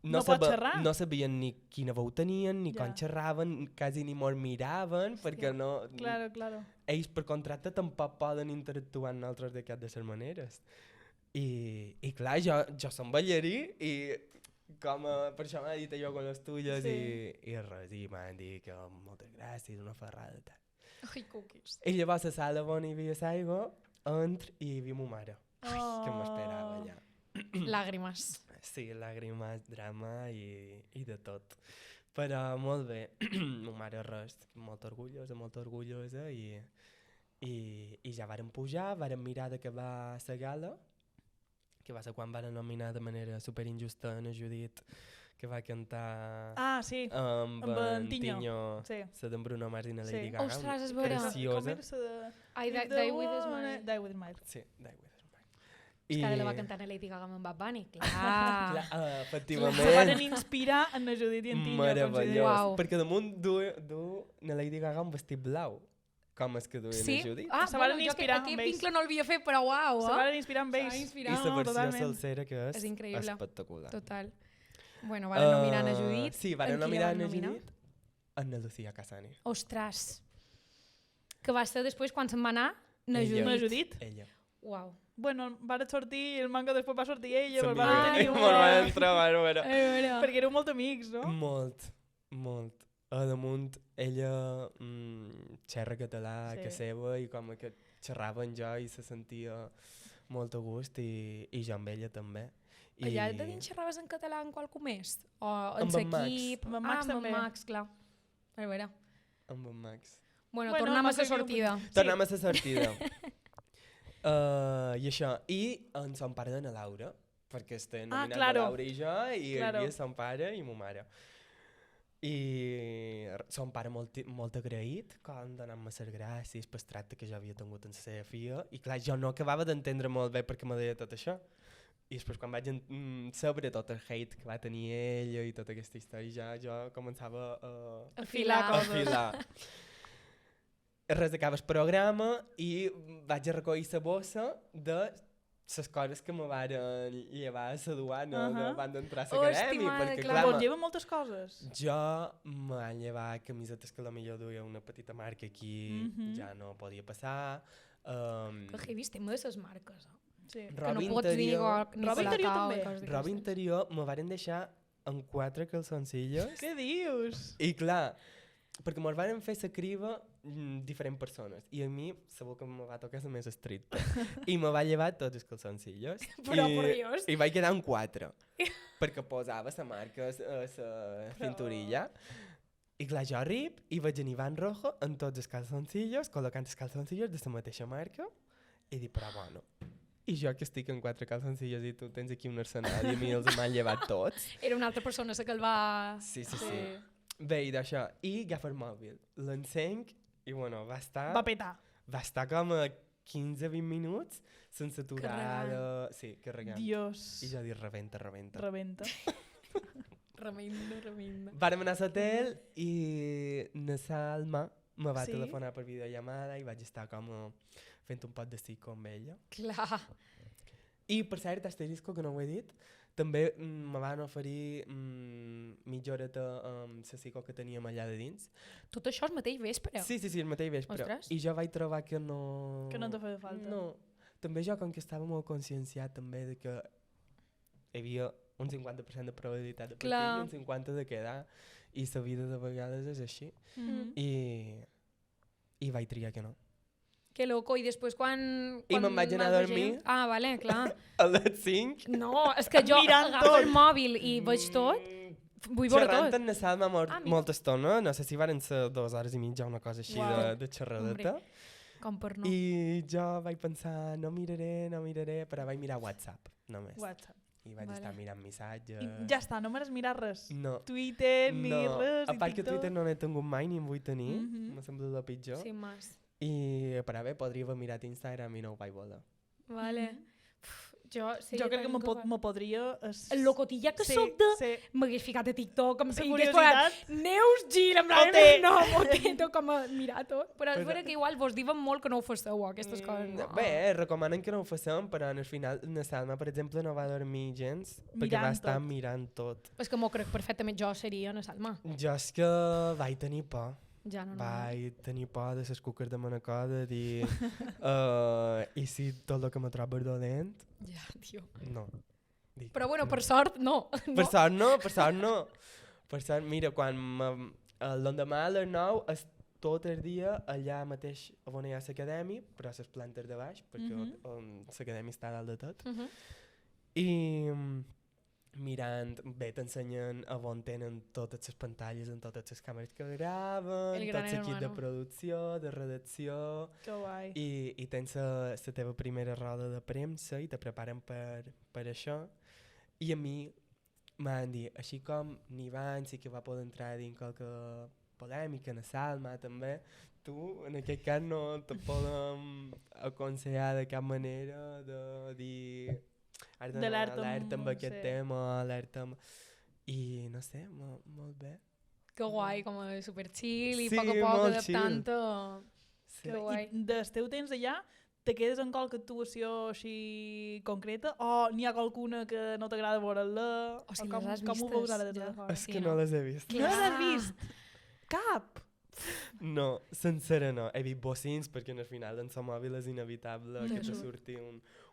no pot xerrar. No sabien ni quina veu tenien, ni com xerraven, quasi ni mos miraven, perquè no... Claro. Ells per contracte tampoc poden interactuar amb nosaltres d'aquestes maneres. I clar, jo som ballarí i com per això m'ha dit allò con les tulles i res, i m'han dit que moltes gràcies, una ferrada tal. Ai, cookies. I llavors a la sala on hi havia l'aigua, entro i hi havia ma mare, que m'esperava allà. Làgrimes. Sí, làgrimes, drama i de tot. Però molt bé, ma mare res, molt orgullosa i ja vàrem pujar, vàrem mirar d'acabar la gala, que va ser quan van nominar de manera superinjusta a Judit, que va cantar amb en Tinyo, la d'en Bruno Mars i la Lady Gaga. Ostres, és vera. Preciosa. Com era la de... Ai, Die With a Smile. Die With a Smile. Sí, Die With a Smile. És que ara la va cantar a Lady Gaga amb Bad Bunny, clar. Clar, Se varen efectivament. inspirar en la Judit i en Tinyo. Meravellós. Uau. Perquè damunt du na Lady Gaga un vestit blau, com és que duia Sí? na Judit. Ah, Se bueno, varen jo inspirar aquest amb ells. vincle no l'havia fet, però uau, Se varen inspirar en Se van ells. inspirar. I la versió totalment. salsera que És increïble. espectacular. Total. Bueno, van nominar a Judit. Sí, En van qui la nominar a van nominar? Judit en la Lucía Casani. Ostres. Que va ser després quan se'n va anar na Ella. La Judit. Judit? Ella. Uau. Bueno, va sortir el mango, després va sortir ella, Se'n va va Ai, dir, uau. me'l van trobar, bueno. perquè éreu molt amics, no? Molt. A damunt, ella xerra català Sí. que seva i com que xerrava amb jo i se sentia molt a gust i jo amb ella també. Allà de dins xerraves en català en qualcú més? O en Amb en Max. l'equip? Amb en Max amb també. en Max, clar. A veure. Amb en Max. Bueno, Bueno, tornem a va la ser sortida. Tornem a la sortida. I això. I en son pare de na Laura, perquè estem nominant claro. la Laura i jo, i Claro. hi havia son pare i mo mare. I son pare molt agraït, com donant-me les gràcies pel tracte que jo havia tingut amb la seva filla. I clar, jo no acabava d'entendre molt bé perquè me deia tot això. I després quan vaig saber tot el hate que va tenir ella i tota aquesta història, jo començava a Afilar coses. afilar. Res acaba el programa i vaig a recollir la bossa de les coses que me varen llevar a la duana davant d'entrar a l'acadèmia. Hòstia, Perquè, clar. clar, Vos lleva moltes coses. jo me van llevar camisetes que potser duia una petita marca aquí, ja no podia passar. Que heavy estem de les marques. Sí. Que Roba no pots dir interior, ni Roba interior Colacao i també. coses d'aquestes. roba interior me varen deixar en 4 calçoncillos. Què dius? I clar, perquè mos van fer la criba diferents persones i a mi segur que me va tocar la més estricta i me va llevar tots els calçoncillos Però, por Dios. i vaig quedar en 4 perquè posava la marca a la cinturilla i clar, jo arrib i veig en Iván Rojo en tots els calçoncillos col·locant els calçoncillos de la mateixa marca i dic, però bueno, i jo que estic en 4 calçoncillos i tu tens aquí un arsenal i a mi els m'han llevat tots. Era una altra persona la que el va... Sí. Bé, i d'això, i agafa el mòbil, l'encenc i bueno, va estar com a 15-20 minuts sense aturar. Carregant. Sí, carregant. Dios. I jo dic, rebenta. Rebenta. Remenda. Vàrem anar a l'hotel i na Salma me va Sí? telefonar per videollamada i vaig estar com fent un pot de psico amb ella. Clar. I per cert, asterisco, que no ho he dit, també me van oferir mitja horeta amb la psico que teníem allà de dins. Tot això el mateix vespre. Sí, el mateix vespre. Ostres. I jo vaig trobar que no... Que no te feia falta. No. També jo, com que estava molt conscienciat també de que hi havia un 50% de probabilitat de partir Clar. i un 50% de quedar. I la vida de vegades és així. Mhm. I vaig triar que no. Que loco. I després quan... I me'n vaig anar a vas dormir. veient- Ah, vale, clar. A les 5... No, és que jo Mirant agafo tot. el mòbil i veig tot. Vull veure Xerrant tot. en la Salma mira. molta estona. No sé si varen ser 2 hores i mitja o una cosa així Uau. de xerradeta. Com per no. I jo vaig pensar, no miraré, però vaig mirar WhatsApp, només. WhatsApp. I vaig Vale. estar mirant missatges. I ja està, no m'has mirat res. No. Twitter, ni No, res, a ni part que TikTok. Twitter no n'he tingut mai ni en vull tenir, Mhm. m'ha semblat el pitjor. Sin más. I per haver podria haver mirat Instagram i no ho vaig voler. Vale. Mhm. Jo, sí, Jo crec que tampoc- me podria... El locotilla que soc de... M'hagués ficat a TikTok, La i hagués curiositat. posat Neus Gil, en plan, Ote. no, Ote, com a mirar tot. Però és Però- vera que igual vos diuen molt que no ho festeu, aquestes coses. No. Bé, recomanen que no ho facem, però al final na Salma, per exemple, no va dormir gens perquè va Mirant estar tot. mirant tot. És que m'ho crec perfectament, jo seria una Salma. Jo és que vaig tenir por. Ja no. Vaig tenir por de les cuques de Manacor, de dir i si tot el que me trobo és dolent, Ja, tio. no. Dic, Però bueno, per sort, no. Per sort no, per sort no. Per sort, mira, quan l'endemà a les 9 és tot el dia allà mateix on hi ha l'acadèmia, però a les plantes de baix, perquè l'acadèmia està a dalt de tot. I mirant, bé, t'ensenyen a on tenen totes les pantalles en totes les càmeres que graven, El tot gran l'equip de hermano. producció, de redacció, Que guai. i tens la teva primera roda de premsa i te preparen per això. I a mi m'han dit, així com n'Ivan sí que va poder entrar dins qualque polèmica, na Salma també, tu, en aquest cas, no te podem aconsellar de cap manera de dir... Has d'anar alerta amb aquest tema, alerta amb... I no sé, molt bé. Que guai, com a super chill i Sí, a poc molt adaptant-te. Sí. Que guai. I del teu temps allà, te quedes en qualque actuació així concreta o n'hi ha qualcuna que no t'agrada veure-la? O sigui, com, les has com ho vistes, veus ara des de ja? fora? És Sí, que no? no les he vist. No les has vist? Cap? No, sencera no. He vist bocins perquè al final en sa mòbil és inevitable que te T'ajuda. surti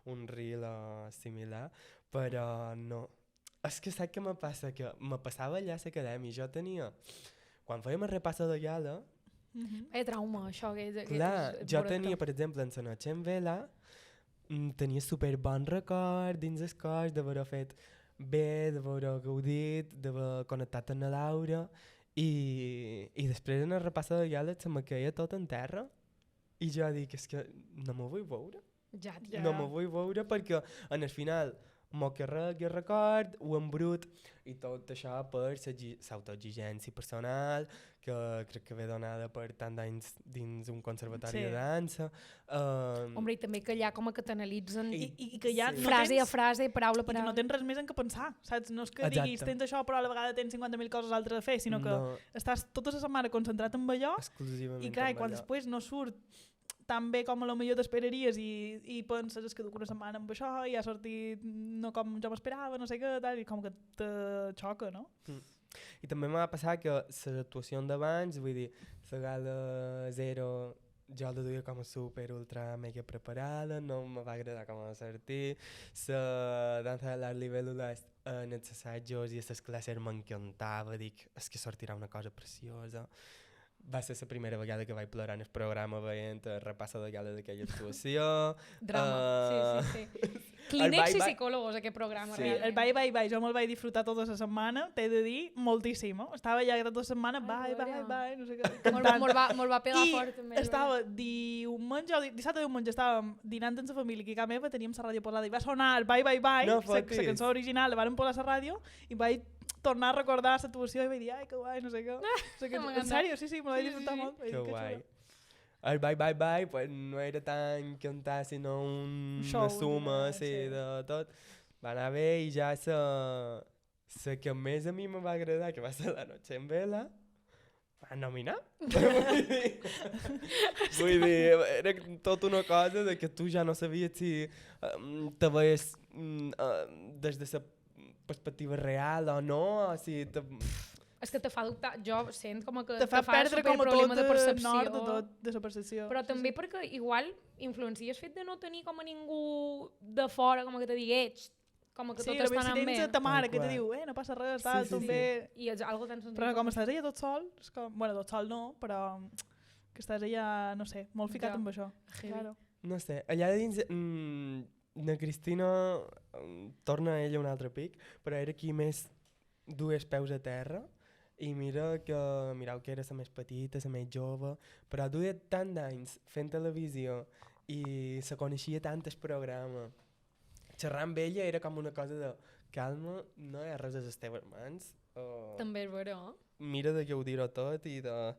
un reel similar, però no. És que saps què me passa? Que me passava allà a l'acadèmia. Jo tenia... Quan fèiem el repassa de gala, Trauma, això. Que clar, és jo veure tenia, que- per exemple, en la noche en vela, tenia super bon record dins el cos d'haver fet bé, d'haver gaudit, d'haver connectat amb la Laura, i després en el repassa de gala se me queia tot en terra i jo dic, és que no me vull veure. Ja, tio. No me vull veure perquè en el final m'ho carrego el record, ho embrut i tot això per l'autoexigència personal que crec que ve donada per tant d'anys dins un conservatori Sí. de dansa. Hombre, i també que allà com que t'analitzen I que ja Sí. no frase tens, a frase, paraula a i que paraula. no tens res més en què pensar, saps? No és que Exacte. diguis tens això però a la vegada tens 50.000 coses altres a fer, sinó que no, estàs tota la setmana concentrat en allò exclusivament i clar, amb quan allò. després no surt tan bé com a lo millor t'esperaries i penses és que duc una setmana amb això i ha sortit no com jo m'esperava, no sé què, tal, i com que te xoca, no? I també m'ha passat que les actuacions d'abans, vull dir, la gala 0 jo la duia com a super ultra mega preparada, no me va agradar com a sortir, la dansa de les libèl·lules en els assajos i a les classes m'encantava, dic, és que sortirà una cosa preciosa. Va ser la primera vegada que vaig plorar en el programa veient el repassa de gala d'aquella actuació. Drama, sí, sí, sí. Clínex i psicòlogos, aquest programa, Sí. realment. El bye, jo me'l vaig disfrutar tota la setmana, t'he de dir, moltíssim. Estava allà tota la setmana, Ai, bye, Glòria. no sé què. Mos va pegar I fort, també. estava dissabte diumenge estàvem dinant amb la família, que a casa meva teníem la ràdio posada i va sonar bye, No la fotis. cançó original, la vàrem posar a la ràdio i vaig tornar a recordar l'actuació i vaig dir, ai, que guai, no sé què. m'encanta. En sèrio, sí, me l'he Sí, disfrutat sí. molt. Vaig Que dir, que guai. xulo. El bye, pues no era tan cantar, sinó una Show, suma, sí. sí, de tot. Va anar bé i ja la que més a mi me va agradar, que va ser la noche en vela, va nominar. Vull dir, era tot una cosa de que tu ja no sabies si te veies des de la perspectiva real o no, o si te... És que te fa dubtar, jo sent com que Te fa perdre com a tot problema de percepció. nord de tot, de la percepció. Però també perquè igual influencia el fet de no tenir com a ningú de fora com que te digui, com que Sí, tot però està si anant tens bé. a ta mare Tal que te qual. diu, no passa res, Sí, està sí, tot sí. bé. I és algo tan senzill. Però com estàs allà tot sol, és com... Bueno, tot sol no, però que estàs allà, no sé, molt ficat Ja. amb això. Heavy. Claro. No sé, allà dins la Cristina torna a ella un altre pic, però era qui més dues peus a terra i mireu que era la més petita, la més jove, però duia tant d'anys fent televisió i se coneixia tant el programa. Xerrar amb ella era com una cosa de calma, no hi ha res a les teves mans, També és vera. mira de gaudir-ho tot i de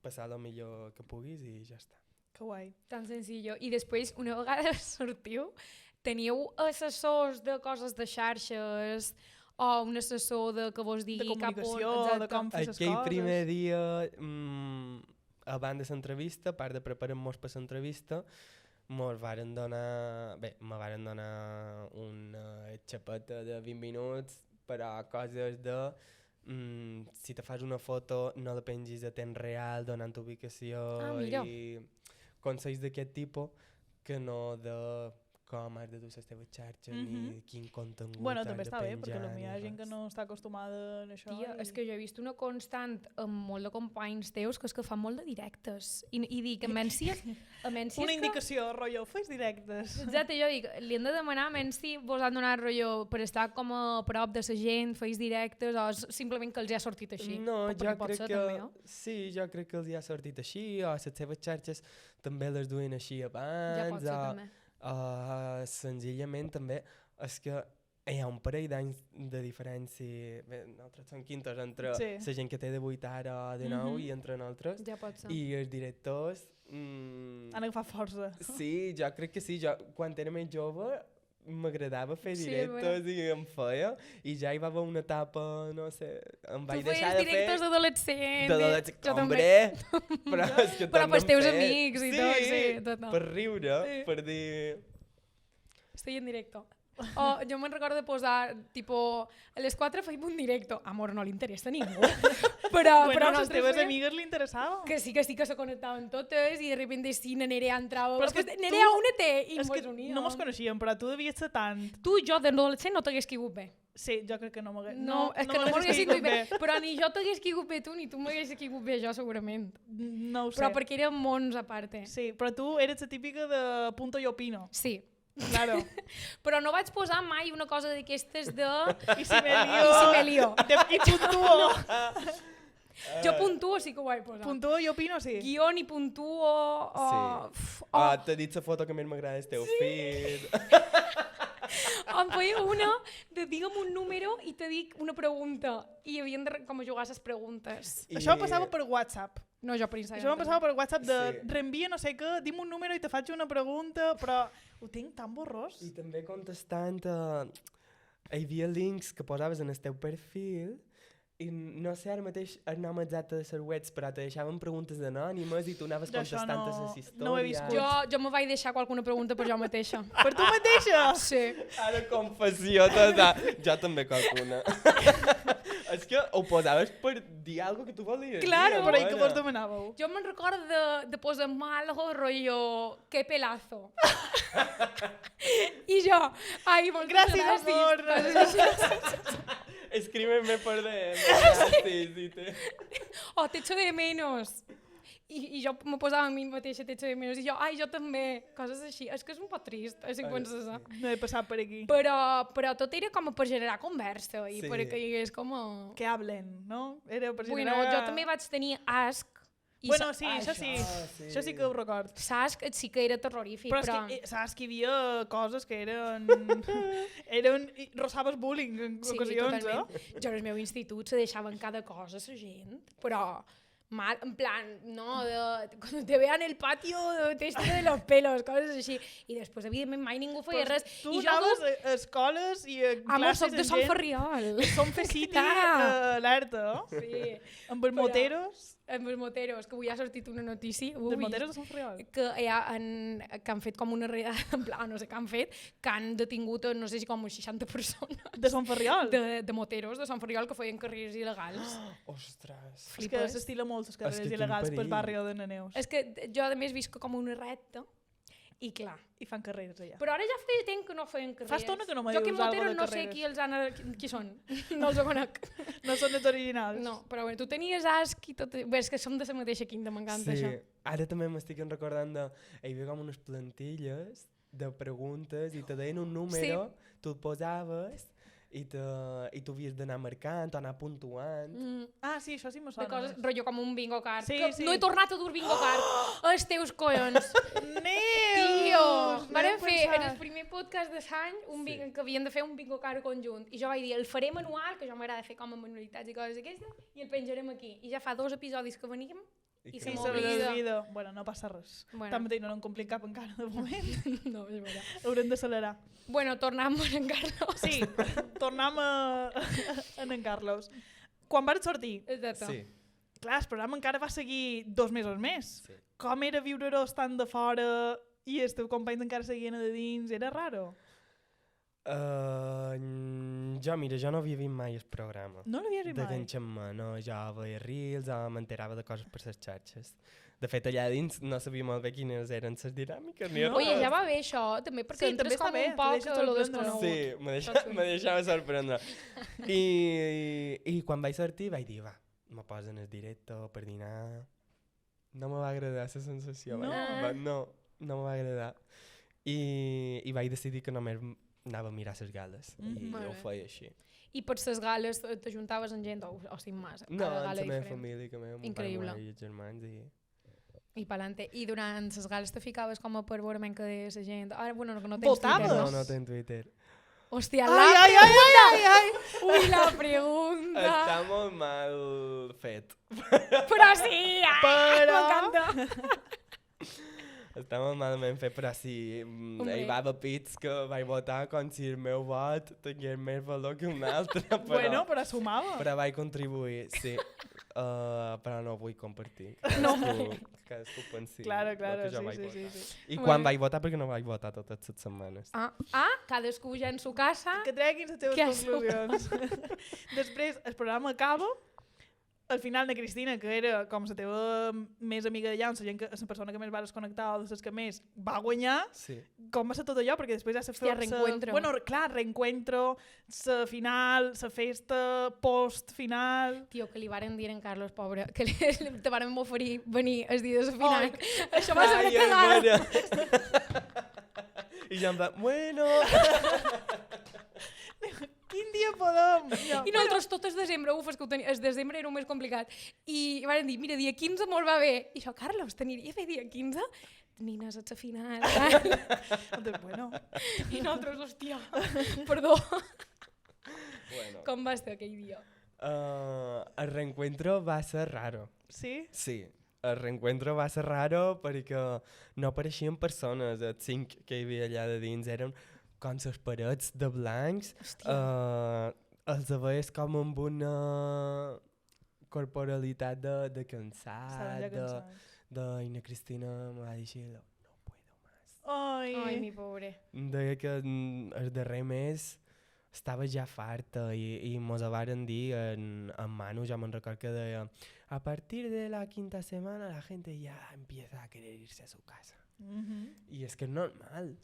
passar el millor que puguis i ja està. Que guai. Tan senzill. I després, una vegada sortiu, teníeu assessors de coses de xarxes o un assessor de que vos digui De cap comunicació, on... Exacte. de com fer les Aquell coses. primer dia, abans de l'entrevista, a part de preparar-nos per l'entrevista, me varen donar una xapeta de 20 minuts per a coses de si te fas una foto no la pengis a temps real, donant ubicació mira. i consells d'aquest tipus que no de com has de dur les teves xarxes ni quin contingut Bueno, has també de està bé, penjar, perquè potser hi ha ni gent que res. no està acostumada a això. Tia, i- és que jo he vist una constant amb molt de companys teus que és que fan molt de directes. I dic, a Mensi Una és que... indicació, rotllo, fes directes. Exacte, jo dic, li hem de demanar a Mensi vos han donat rotllo per estar com a prop de la gent, feis directes o és simplement que els ha sortit així. No, Perquè jo pot crec ser, que... també, no? Sí, jo crec que els hi ha sortit així, o les seves xarxes també les duen així abans, Ja pot ser, també. senzillament també és que hi ha un parell d'anys de diferència, bé, nosaltres som quintos entre la gent que té de 8 ara o de 9 i entre nosaltres. Ja pot ser. I els directors... Han agafat força. Sí, jo crec que sí. Jo, quan era més jove, m'agradava fer Sí, directes i em feia. I ja hi va haver una etapa, no sé, em vaig deixar Tu de feies fer... directes d'adolescent. D'adolescent, Jo també. hombre! Però és que Però tant pels n'hem teus fet. amics i tot, sí, tot no. Per riure, Sí. per dir... Estoy en directo. O jo me'n recordo de posar, tipo, a les 4 feim un directo. Amor, no li interessa a ningú. però Bueno, a les nosaltres teves fèiem- amigues li interessava. Que sí, que se connectaven totes i de repente sí, na Nerea entrava. Però és que Pues, Nerea, tu- únete! I És que mos uníem. no mos coneixíem, però tu devies ser tant. Tu i jo, d'adolescent, no t'hagués caigut bé. Sí, jo crec que no m'hagués... No, és que no m'hagués caigut bé. Però ni jo t'hagués caigut bé tu, ni tu m'hagués caigut bé jo, segurament. No ho sé. Però perquè érem mons a part. Sí, però tu eres la típica de punto i opino. Sí. Claro. Però no vaig posar mai una cosa d'aquestes de... I si me lío... I si me lío. I puntuo. Jo puntuo sí que ho vaig posar. Puntuo i opino, sí. Guió ni puntuo... Sí. T'he dit la foto que més m'agrada el teu feed. Em feia una de digue'm un número i te dic una pregunta. I havien de com jugar a les preguntes. Això passava per WhatsApp. No, jo per Instagram. Això me passava per WhatsApp de Sí. reenvia no sé què, dim un número i te faig una pregunta, però ho tinc tan borrós. I també contestant hi havia links que posaves en el teu perfil i no sé ara mateix el nom exacte de les webs, però te deixaven preguntes anònimes i tu anaves Jo això contestant no- a les històries. no ho he viscut. Jo me vaig deixar qualcuna pregunta per jo mateixa. Per tu mateixa? Sí. Ara confessió tota. Jo també qualcuna. És que ho posaves per dir alguna que tu volies. Claro. Però i què vos demanàveu? Jo me'n recordo de posar-me algo rollo, que pelazo. I jo, ai, moltes Gràcies, gràcies. amor. Coses així. Escríbeme por DM. Sí, sí. O te echo de menos. I jo me posava a mi mateixa te echo de menos. I jo, ai, jo també. Coses així. És que és un poc trist, així que penses. No he passat per aquí. Però tot era com per generar conversa i Sí. perquè hi hagués com a... Que hablen, no? Era per Bueno, generar... jo també vaig tenir asc. I Bueno, sí, això sí. sí. Això sí que ho record. Sask sí que era terrorífic, Però és però... que, saps que hi havia coses que eren... rosaves bullying en ocasions, totalment. Jo al meu institut se deixaven cada cosa a la gent, però mal, en plan, no, cuando te vean el patio, te estira de los pelos, coses així. I després, evidentment, mai ningú feia res. Tu I jo anaves a escoles i a Amor, classes soc de amb Sant gent... Ferriol. Som fer city Clar. alerta, Sí. amb els moteros. Amb els moteros, que avui ha sortit una notícia. Els moteros de Sant Ferriol. Que han fet com una redada, en plan, no sé què han fet, que han detingut, no sé si com 60 persones De Sant Ferriol. de moteros de Sant Ferriol que feien carreres il·legals. Ostres. És que s'estila molt les carreres És que quin il·legals pel perill. barri de Neneus. És que jo, a més, visc com una recta i clar. I fan carreres allà. Però ara ja feia temps que no feien carreres. Fa estona que no me jo que dius algo moteros de no sé carreres. qui els han... Qui són? No els conec. No són els originals. No, però bueno, tu tenies asc i tot... Bé, és que som de la mateixa quinta, m'encanta Sí, això. ara també m'estic recordant de... Hi havia com unes plantilles de preguntes i te deien un número, tu el posaves i tu havies d'anar marcant o anar puntuant. Ah, sí, això sí me De sona. coses, rotllo com un bingo card. Sí, que sí. No he tornat a dur bingo card. Els teus collons. Neus! Tio! No Vàrem hem fer en pensat. el primer podcast de l'any que havien de fer un bingo card conjunt. I jo vaig dir, el farem anual, que jo m'agrada fer com a manualitats i coses d'aquestes, i el penjarem aquí. I ja fa 2 episodis que venim i Sí, se se m'oblida. m'oblida. Bueno, no passa res. Bueno. Tanmateix no n'hem complit cap encara de moment. No, és veritat. Haurem d'accelerar. Bueno, tornant a en Carlos. Sí, tornem a en Carlos. Quan vas sortir, Exacte. Sí. clar, el programa encara va seguir 2 mesos més. Sí. Com era viure-ho estant de fora i els teus companys encara seguien a de dins? Era raro? Jo no havia vist mai el programa. No l'havies vist De mai? Ganxamà, no, jo veia reels o m'enterava de coses per les xarxes. De fet, allà dins no sabia molt bé quines eren les dinàmiques ni No. Oye, res. ja va bé això, també, perquè Sí, també entres com està bé, un te poc deixa a lo sorprendre. desconegut. Sí, me deixava sorprendre. I quan vaig sortir vaig dir, va, me posen el directe per dinar. No me va agradar la sensació. No? No me va agradar. I vaig decidir que només anava a mirar les gales. I Molt ho bé. feia així. I per les gales t'ajuntaves amb gent o sin más? No, cada amb gala la meva diferent. família, que meu pare, Increïble. mare i els germans. I pa'lante. I durant les gales te ficaves com a per veure menys de la gent. Ara, bueno, que no tens Votaves? Twitter, No, no tenc Twitter. Hòstia, Ai, la ai, ai, pregunta! ai, ai. Ui, la pregunta! Està molt mal fet. Però sí! Però- M'encanta! Està molt malament fet, però sí, Hombre. hi va haver pits que vaig votar com si el meu vot tingués més valor que un altre, Bueno, però sumava. però vaig contribuir, sí. Però no vull compartir. No. Cadascú pensi Claro, el claro, que jo sí, vaig sí, votar. sí, sí. I Bueno. quan vaig votar, perquè no vaig votar totes les setmanes. Cadascú ja en su casa. Que treguin les teves Què has conclusions. Després, el programa acaba. Al final, la Cristina, que era com la teva més amiga d'allà, la persona que més vas connectar o de les que més va guanyar, Sí. com va ser tot allò? Perquè després ja se Hòstia, reencuentro. Bueno, clar, reencuentro, la final, la festa, post-final... Tio, que li varen dir en Carlos, pobre, que te varen oferir venir el dia de la final. Ai, Això va ser Ai, cagada. hermana. I jo em va, bueno... Quin dia podem? Jo, I nosaltres tot el desembre, és que el desembre era el més complicat. I varen dir, mira, dia 15 molt va bé. I jo, Carlos, t'aniria bé dia 15? Nines, ets a final. Bueno, I nosaltres, hòstia, perdó. Bueno. Com va ser aquell dia? El reencuentro va ser raro. sí? Sí, el reencuentro va ser raro perquè no apareixien persones. Els 5 que hi havia allà de dins eren com les parets de blancs. Els veies com amb una corporalitat de cansat, Estaven ja cansats. de Cristina me va dir així, no puedo más. Ai, Ai, mi pobre. Deia que el darrer mes estava ja farta i mos ho varen dir en Manu, ja me'n record que deia a partir de la 5ª semana la gente ya empieza a querer irse a su casa. I és que és normal.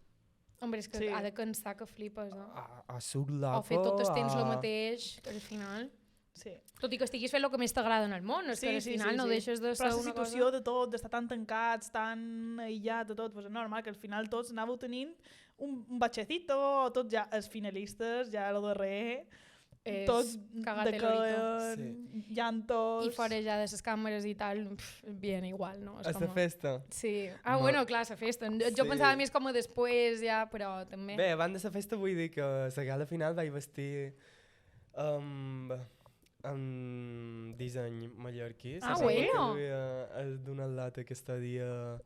Hombre, és que Sí. ha de cansar que flipes, no? A surt loco. O fer tot el temps el mateix, que al final... sí. Tot i que estiguis fent el que més t'agrada en el món, és que al final no deixes de ser Però la una situació cosa... de tot, d'estar tan tancats, tan aïllats de tot, pues és normal que al final tots anàveu tenint un batxecito, o tots ja els finalistes, ja el darrer, És tots cagat de el que Sí. llantos... I fora ja de les càmeres i tal, bien igual, no? És A la festa. Sí. No. Bueno, clar, la festa. Jo Sí. pensava més com a després, ja, però també... Bé, abans de la festa vull dir que a la gala final vaig vestir amb disseny mallorquí. Ah, Saps bueno. que duia el d'una lata que estudia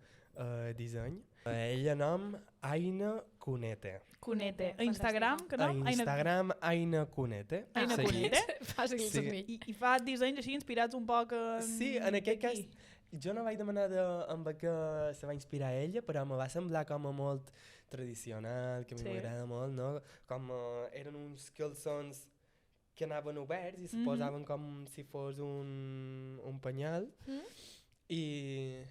disseny. Ella nom Aina Cunete. Cunete. A Instagram, que no? A Instagram Aina Cunete. Aina Seguit. Cunete. Fàcil, Sí. senzill. I fa dissenys així inspirats un poc en... Sí, en aquest cas, d'aquí. jo no vaig demanar amb què se va inspirar ella, però me va semblar com a molt tradicional, que a mi Sí. m'agrada molt, no? Com eren uns calçons que anaven oberts i se Mhm. posaven com si fos un penyal i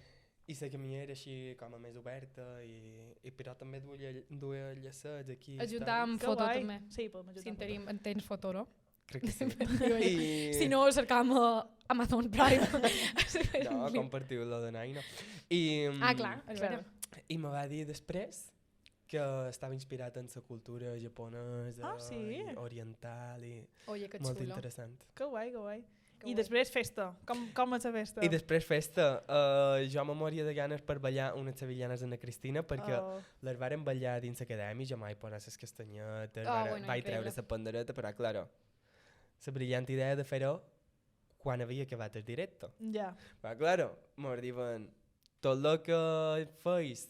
la camisa era així com a més oberta però també duia llacets aquí. i Ajuntar amb Que foto guai. també. Sí, podem ajuntar Si en amb foto. tens foto, no? Crec que sí. I... Si no, cercam a Amazon Prime. No, compartiu-lo de Naina. I, Clar, és Clar. vera. I me va dir després que estava inspirat en la cultura japonesa, Ah, sí? i oriental i Oye, que molt xulo. interessant. Que guai, que guai. Que I guai. després festa. Com és la festa? I després festa, jo me moria de ganes per ballar unes sevillanes amb la Cristina perquè Oh. les varen ballar dins l'acadèmia, jo mai posar les castanyetes, Bueno, vaig increïble. treure la pandereta, però claro, la brillant idea de fer-ho quan havia acabat el directe. Ja. Però claro, mos diuen, tot el que feis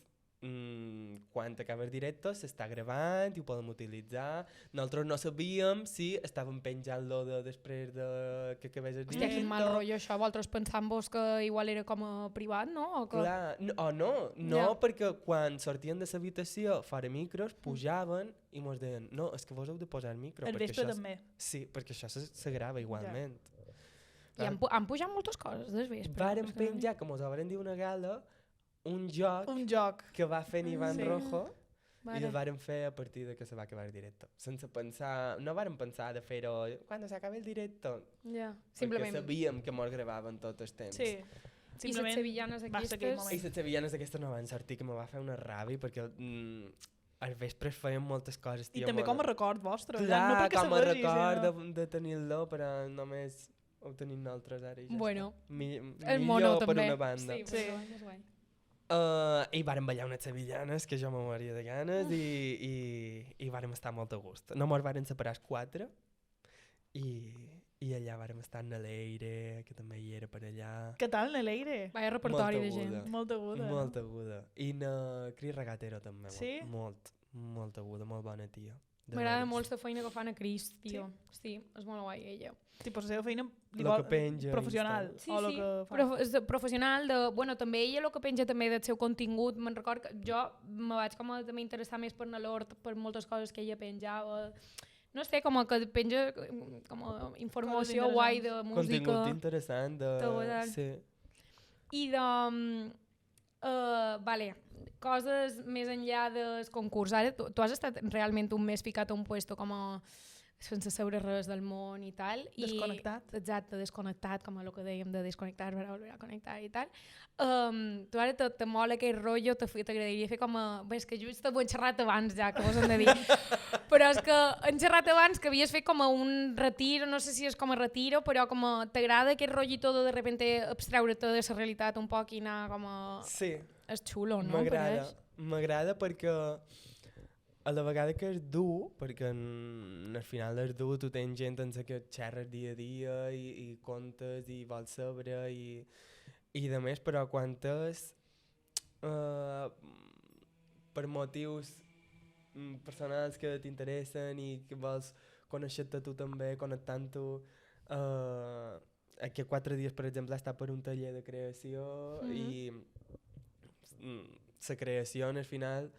quan acaba el directe s'està gravant i ho podem utilitzar. Nosaltres no sabíem si estàvem penjant-lo després de que acabés el Hòstia, directe. quin mal rotllo això. Vosaltres pensant-vos que igual era com a privat, no? O que... Clar, no, Ja. perquè quan sortien de l'habitació fora micros, pujaven i mos deien, no, és que vos heu de posar el micro. El perquè vespre això també. Sí, perquè això se grava igualment. I han pujat moltes coses des vespre. Varen és que no- penjar, com us ho varen dir una gala, un joc Un joc. que va fent Ivan Sí. Rojo i Vale. el varen fer a partir de que se va acabar el directe. Sense pensar, no varen pensar de fer-ho quan s'acabi el directe, Ja, perquè simplement. sabíem que mos gravaven tot el temps. Sí. I les Simplement sevillanes va ser aquell aquestes... moment. I les sevillanes d'aquestes no van sortir, que me va fer una ràbia, perquè als vespres feien moltes coses. I tia, també molt- com a record vostre. Clar, no perquè com a se vegi, record sinó- de tenir-lo, però només ho tenim nosaltres ara i ja Bueno, està. el mono Millor per també. una banda. Sí, per Sí. una banda és guai. I vàrem ballar unes sevillanes, que jo me moria de ganes, i vàrem estar molt a gust. No mos vàrem separar els 4, i allà vàrem estar en l'Eire, que també hi era per allà. Què tal, Neleire? Vaya repertori Molt de aguda. gent. Molt aguda. Molt aguda. I na Cris Regatero també. Sí? Molt aguda, molt bona tia. De M'agrada veres. molt la feina que fan a Cris, tio. Sí, és molt guai, ella. Tipo, la seva feina Lo que penja, professional. Sí, o lo sí, que fa. és professional, bueno, també ella el que penja també del seu contingut, me'n record que jo me vaig com a també interessar més per l'Hort, per moltes coses que ella penjava, no sé, com que penja com a informació Coses guai de interessants. música. Contingut interessant. Tot. Sí. I vale, coses més enllà del concurs. Ara, tu has estat realment un mes ficat a un puesto com a sense saber res del món i tal. Desconnectat. Exacte, desconnectat, com el que dèiem de desconnectar per a volver a connectar i tal. Tu ara te mola aquell rotllo, t'agradaria fer com a... Bé, és que just ho hem xerrat abans ja, que vos hem de dir. Però és que hem xerrat abans que havies fet com a un retiro, no sé si és com a retiro, però com a... T'agrada aquest rotllito de repente abstreure-te de la realitat un poc i anar com a... Sí. És xulo, no? M'agrada perquè a la vegada que és dur, perquè al final és dur, tu tens gent en la que xerres dia a dia i contes i vols saber i de més, però quan és per motius personals que t'interessen i que vols conèixer-te tu també, connectant-ho, aquests 4 dies, per exemple, he estat per un taller de creació i la creació al final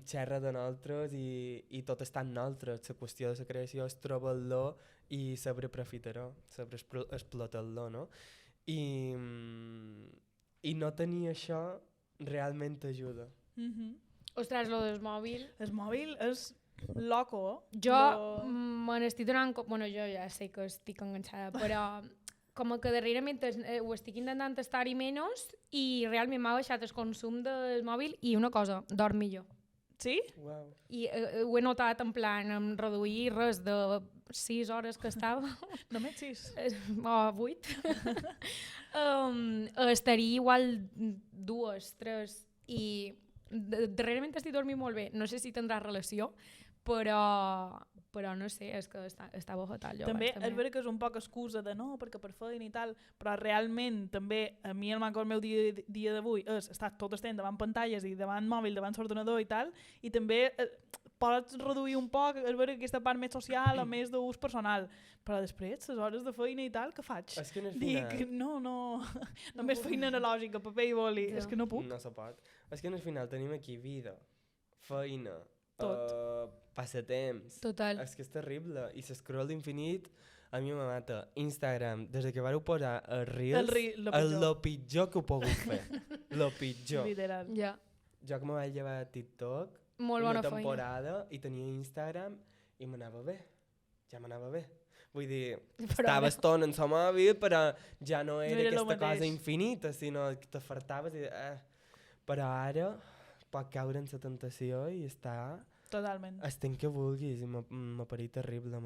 xerra de nosaltres i tot està en nosaltres. La qüestió de la creació és trobar-lo i saber aprofitar-ho, saber explotar-lo, no? I no tenir això realment t'ajuda. Ostres, lo del mòbil... El mòbil és loco. Jo me n'estic donant... Bueno, jo ja sé que estic enganxada, però com que darrerament ho estic intentant estar-hi menys i realment m'ha baixat el consum del mòbil i una cosa, dorm millor. Sí? Wow. I ho he notat en plan, en reduir res de 6 hores que estava, Només 6? o 8, estaria igual 2, 3, i darrerament estic dormint molt bé. No sé si tindrà relació, però no sé, és que estava fatal. Jo També abans, és veritat que és un poc excusa de no, perquè per feina i tal, però realment també a mi el meu dia d'avui és estar tot el temps davant pantalles i davant mòbil, davant l'ordenador i tal, i també pots reduir un poc, és veritat, aquesta part més social o més d'ús personal, però després, les hores de feina i tal, què faig? És que al Dic, final... només feina analògica, paper i boli, és que no puc. No se pot. És que al final tenim aquí vida, feina, passatemps. Total. És que és terrible. I l'escroll d'infinit a mi me mata. Instagram, des que vareu posar els Reels, és el pitjor que ho pogut fer. Lo pitjor. Literal. Ja. Jo que me vaig llevar a TikTok Molt una bona feina. temporada i tenia Instagram i m'anava bé. Ja m'anava bé. Vull dir, Però estava no. estona en el mòbil, però ja no era, era lo aquesta cosa mateix. infinita, sinó que t'afartaves i... Però ara pot caure en la tentació i estar... Totalment. Estem que vulguis i m'aparit terrible,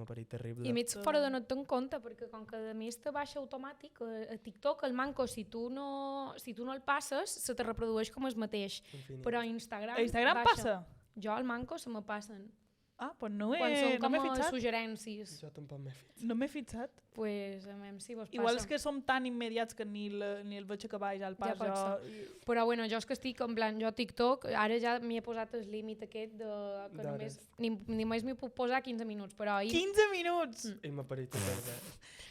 I mig fora de no et en compte, perquè com que a més te baixa automàtic a TikTok, el manco, si tu no el passes, se te reprodueix com el mateix. Infinit. Però a Instagram, A Instagram baixa. passa? Jo al manco se me passen. Ah, doncs no Quan són no com m'he fixat. suggerències, Jo tampoc m'he fet. No m'he fixat. pues a mi sí vos passa. Igual és que som tan immediats que ni el veig que baix al pas. Ja pot ser. Però bueno, jo és que estic en plan, jo a TikTok, ara ja m'hi he posat el límit aquest de que només, només m'hi puc posar 15 minuts, però ahir... 15 minuts! I m'aparit terrible.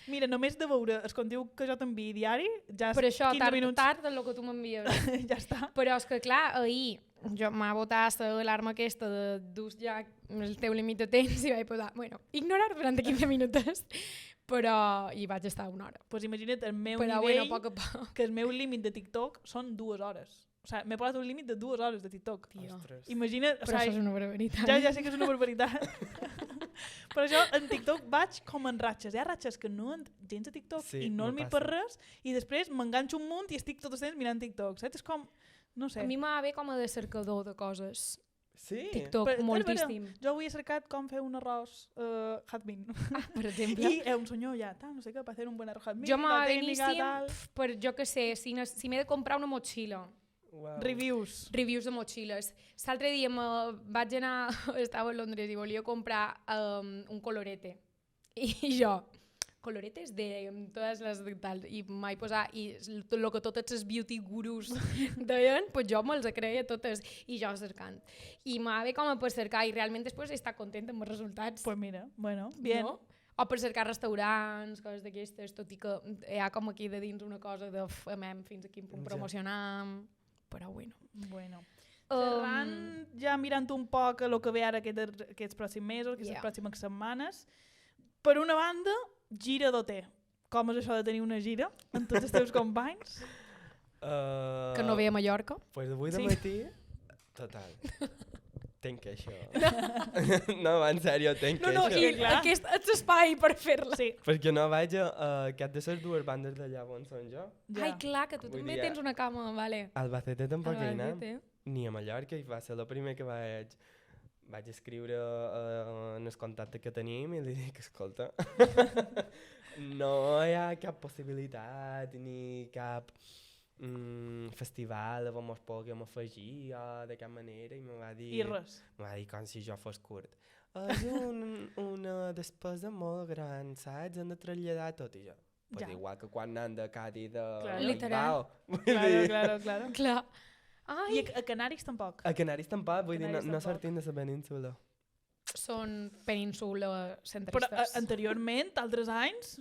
Mira, només de veure el contingut que jo t'enviï diari, ja és Per això, 15 minuts. tard del que tu m'envies. Ja està. Però és que clar, ahir jo m'ha botat l'alarma aquesta de dus ja el teu límit de temps i vaig posar, bueno, ignorar durant 15 minuts, però hi vaig estar una hora. Pues imagina't el meu Però nivell, bueno, a poc a poc. que el meu límit de TikTok són 2 hores. O sigui, m'he posat un límit de 2 hores de TikTok. Tio. Ostres. Imagina't, o Però això és sigui, una barbaritat. ja sé que és una barbaritat. Però jo en TikTok vaig com en ratxes. Hi ha ratxes que no gens a TikTok Sí, i no el me miro passa. per res i després m'enganxo un munt i estic tot el temps mirant TikTok. Saps? És com, no sé. A mi m'ha bé com a de cercador de coses. Sí? TikTok, Però, moltíssim. Jo avui he cercat com fer un arròs jazmín. Per exemple. I un senyor ja, tal, no sé què, per fer un bon arròs jazmín. Jo m'ha la tècnica, beníssim, tal. per jo que sé, si m'he de comprar una motxilla Uau. Reviews. Reviews de motxilles. L'altre dia vaig anar, estava a Londres i volia comprar un colorete. I jo, coloretes de totes les tals, i m'he posat, i el que totes les beauty gurus deien, pues jo me'ls creia totes, i jo cercant. I m'ha com a per cercar, i realment després he estat contenta amb els resultats. Pues mira, bueno, bien. No? O per cercar restaurants, coses d'aquestes, tot i que hi ha com aquí de dins una cosa de fins a quin punt Ja. promocionar, però bueno. Bueno. Xerrant, ja mirant un poc el que ve ara aquests pròxims mesos, aquestes pròximes setmanes, per una banda, gira d'OT. Com és això de tenir una gira amb tots els teus companys? Que no ve a Mallorca. Pues avui de Sí. matí, total. Tenc que això. No, va, en sèrio, tenc que No, això. i clar. aquest és l'espai per fer-la. Sí. Perquè no vaig a cap de les dues bandes d'allà on són jo. Ja. Ai, clar, que tu Vull també dir, tens una cama, vale. A Albacete tampoc hi anem. Albacete. Ni a Mallorca, i va ser el primer que vaig escriure en el contacte que tenim i li dic, escolta, no hi ha cap possibilitat ni cap festival on ens puguem afegir o de cap manera, i me va dir... I res. Me va dir com si jo fos curt. És una despesa molt gran, saps? Hem de traslladar tot, i jo. Pues Ja. igual que quan anant de Cádiz a Claro. Literal. Claro. Clar. Ai, I a Canaris tampoc. A Canaris tampoc, vull dir, Canaris no tampoc. sortim de la península. són península Però centristes. anteriorment, altres anys,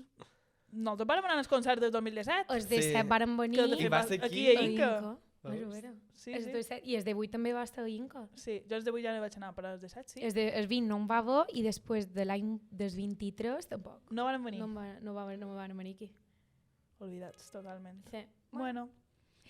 nosaltres vam anar als concerts del 2017. Els de Sí. 7 varen venir Que de I fet va va ser aquí aquí. a Inca. Veus, a veure. Sí, Els sí. de 7, I els de 8 també va estar a Inca. Sí, jo els de 8 ja no vaig anar, però els de 7 sí. Els de 20 no em va ver i després de l'any des 23 tampoc. No van venir. No me van venir aquí. Oblidats, totalment. Sí. Bueno.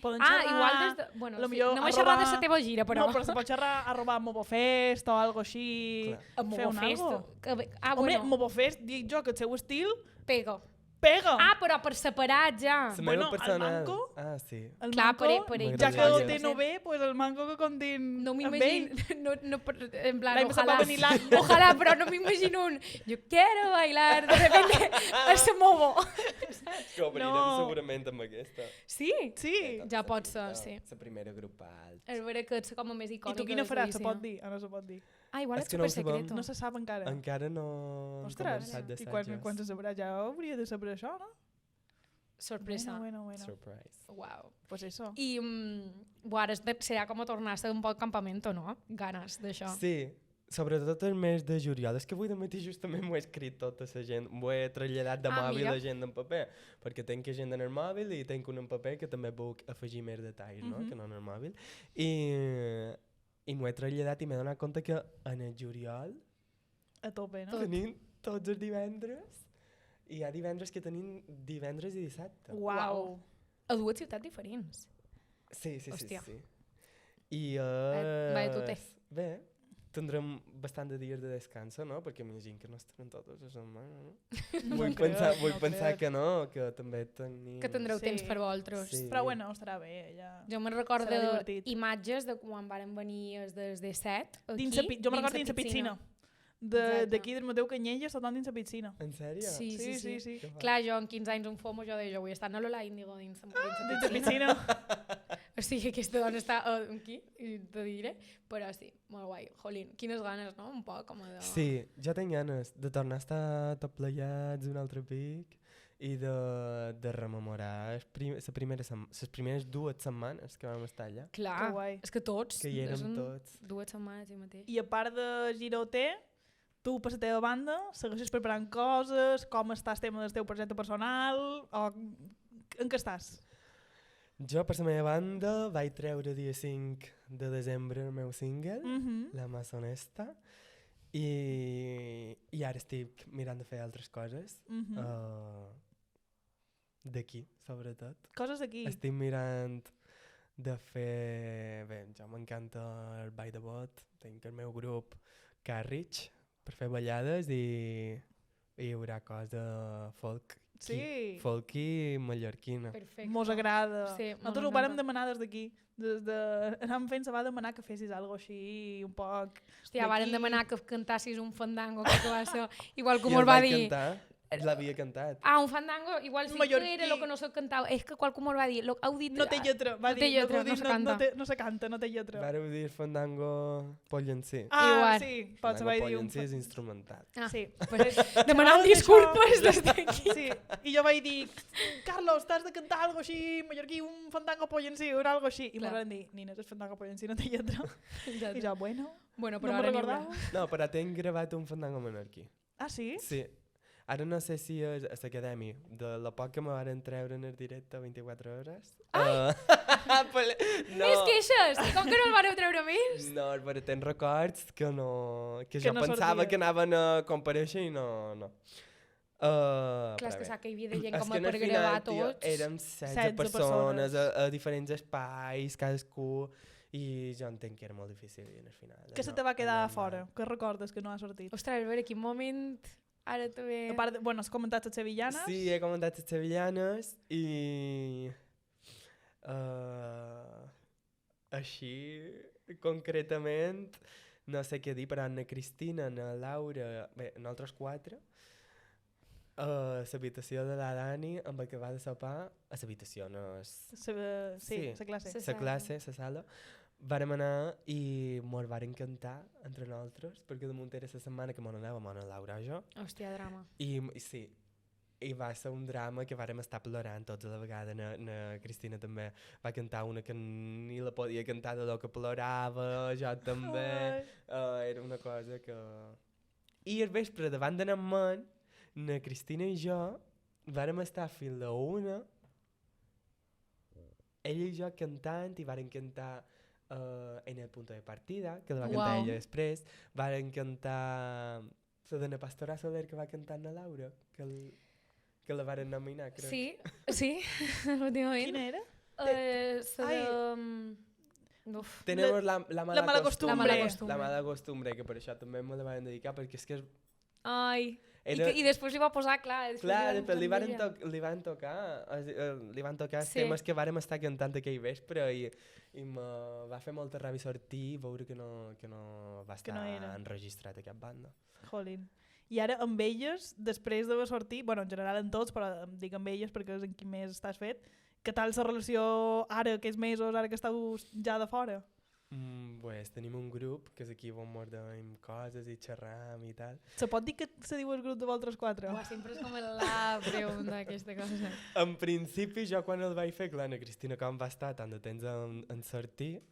Poden Ah, xerrar... igual des de... Bueno, lo sí, millor no m'he xerrat de arrobar- la teva gira, però... No, però se pot xerrar a Mobofest o algo així. Clar. A Fer un Mobofest. algo. Ah, Home, bueno, Mobofest, dic jo que el seu estil pega. pega. Ah, però per separat ja. La Bueno, meva el personal... manco- Ah, sí. El Clar, manco, per ell. ja que M'agradaria. el té no ve, pues el manco que contin No amb m'imagino, ell. en plan, L'any passat va venir l'any. ojalá, però no m'imagino un, yo quiero bailar, de repente, se movo. Que obrirem No. segurament amb aquesta. Sí? Sí. Ja pot ser, sí. La primera grupal. És vera que ets com a més I icònica. tu quina de faràs? Se l'edició. pot dir? Ah, no se pot dir. Ah, igual És és que no ho super sabem. secreto. No se sap encara. Encara no hem Ostres, començat i d'assajos. quan se sabrà? Ja hauria de saber això, no? Sorpresa. Bueno. Surprise. Wow. Pues eso. I, ara serà com a tornar a ser un poc campamento, no? Ganes d'això. Sí, sobretot el mes de juliol. És que avui de matí justament m'ho he escrit tota la gent, m'ho he traslladat de mòbil mira. a gent en paper, perquè tenc agenda en el mòbil i tenc un en paper que també puc afegir més detalls, no? Que no en el mòbil. I m'ho he traslladat i m'he donat compte que en el juliol A tope, no? tenim tots els divendres i hi ha divendres que tenim divendres i dissabte. Uau. A dues ciutats diferents. Sí. Hòstia. I vaya tute. bé, tindrem bastant de dies de descanso, no? Perquè m'imagino que no estaran totes les setmanes, no? Vull pensar que no, que també tenim... Que tindreu Sí. temps per vosaltres. Sí. Però bueno, estarà bé, ja. Jo me'n recordo Serà divertit. imatges de quan varen venir els de 7 aquí. Dins jo me'n recordo dins la piscina. Exacte. D'aquí del Mateu Canyelles, tothom dins la piscina. En sèrio? Sí. Sí. Que fa- Clar, jo en 15 anys un FOMO, jo deia, jo vull estar a l'Ola Índigo dins la Dins la piscina. piscina. O sigui, aquesta dona està aquí, i te diré, però sí, molt guai. Jolín, quines ganes, no? Un poc com a de... Sí, jo tinc ganes de tornar a estar tot plegats un altre pic i de rememorar les primeres 2 setmanes que vam estar allà, Clar, Que guai. és que tots. que hi érem són tots. 2 setmanes i mateix. I a part de Girote, tu per la teva banda segueixes preparant coses, com estàs tema del teu projecte personal, o en què estàs? Jo, per la meva banda, vaig treure dia 5 de desembre el meu single, La Más Honesta, i ara estic mirant de fer altres coses, d'aquí, sobretot. Coses d'aquí. Estic mirant de fer... Bé, ja m'encanta el ball de bot, tinc el meu grup Carriage per fer ballades i hi haurà cosa folk. Sí. Folky mallorquina. Perfecte. Mos agrada. Sí, Nosaltres ho vàrem demanar des d'aquí. Anàvem fent, se va demanar que fessis algo així, un poc... Hòstia, varen d'aquí. demanar que cantassis un fandango, crec que va ser. Igual que I mos el va vaig dir... cantar. L'havia cantat. Ah, un fandango, igual sí Mallorquí. que era el que no se cantava. És que qualcú me'l va dir. Heu dit... No té lletra, va No dir. té lletra, no, no se canta. No se canta, no té lletra. Vareu dir fandango Pollencí. Ah, Igual. sí, pots haver dit un... Pollencí és instrumental. Ah, Sí. pues, Xerràvem demanant d'això. disculpes des d'aquí. Sí, i jo vaig dir, Carlos, t'has de cantar algo així, mallorquí, un fandango pollencí, o algo així. I Clar. m'ho van dir, Nina, és fandango pollencí, no té lletra. I jo, bueno, Bueno, no però me ara n'hi recordava. haurà. No, però tinc gravat un fandango menorquí. Ah, sí? Sí. Ara no sé si és a l'acadèmia, de la poc que me varen treure en el directe 24 hores. Ai! No, Més queixes! I com que no el vareu treure més? no, però tenc records que no... Que Que jo no pensava sortia. que anaven a comparèixer i no. Clar, Però és que bé. sap que hi havia de gent És com que en el per final, gravar tio, tots. érem 16 16 persones persones. a diferents espais, cadascú, i jo entenc que era molt difícil i en el final. Que se te va quedar fora? Que recordes que no ha sortit? Ostres, a veure, quin moment... Ara també... A part, bueno, has comentat les sevillanes? Sí, he comentat les sevillanes i... així, concretament, no sé què dir, però na Cristina, na Laura, bé, nosaltres 4, a l'habitació de la Dani, amb el que va de sopar, a l'habitació, no és... Sí, la classe. Sí. La classe, la sala, vàrem anar i mos varen cantar entre nosaltres, perquè damunt era la setmana que mos anàvem, la Laura i jo, Hòstia, drama. i sí, i va ser un drama que vàrem estar plorant tots a la vegada. Na Cristina també va cantar una que ni la podia cantar de lo que plorava, jo també. Era una cosa que... I al vespre, davant d'anar amb man, na Cristina i jo vàrem estar fins a una, ella i jo cantant, i vàrem cantar en el punto de partida, que la va cantar Uau. ella després, vàrem cantar la de na Pastora Soler que va cantar na Laura, que la varen nominar, crec. Sí, sí, últimament. Quina era? La Ai. de... Uf. Tenemos la mala mala costumbre. La mala costumbre. La mala costumbre, que per això també me la van dedicar, perquè és que Ai. era... I després li va posar, clar... Clar, després li van, posar li van tocar, li van tocar els Sí. temes que vàrem estar cantant aquell vespre i me va fer molta ràbia sortir i veure que no va estar era. enregistrat a cap banda. Jolín. I ara amb elles, després d'haver sortit, bueno, en general en tots, però em dic amb elles perquè és en qui més estàs fet, què tal la relació ara, aquests mesos, ara que estàu ja de fora? Pues tenim un grup que és aquí on mordem coses i xerram i tal. Se pot dir que se diu el grup de vosaltres 4? Uah, sempre és com la pregunta aquesta cosa. En principi, jo quan el vaig fer, clar, na Cristina com va estar tant de temps en sortir,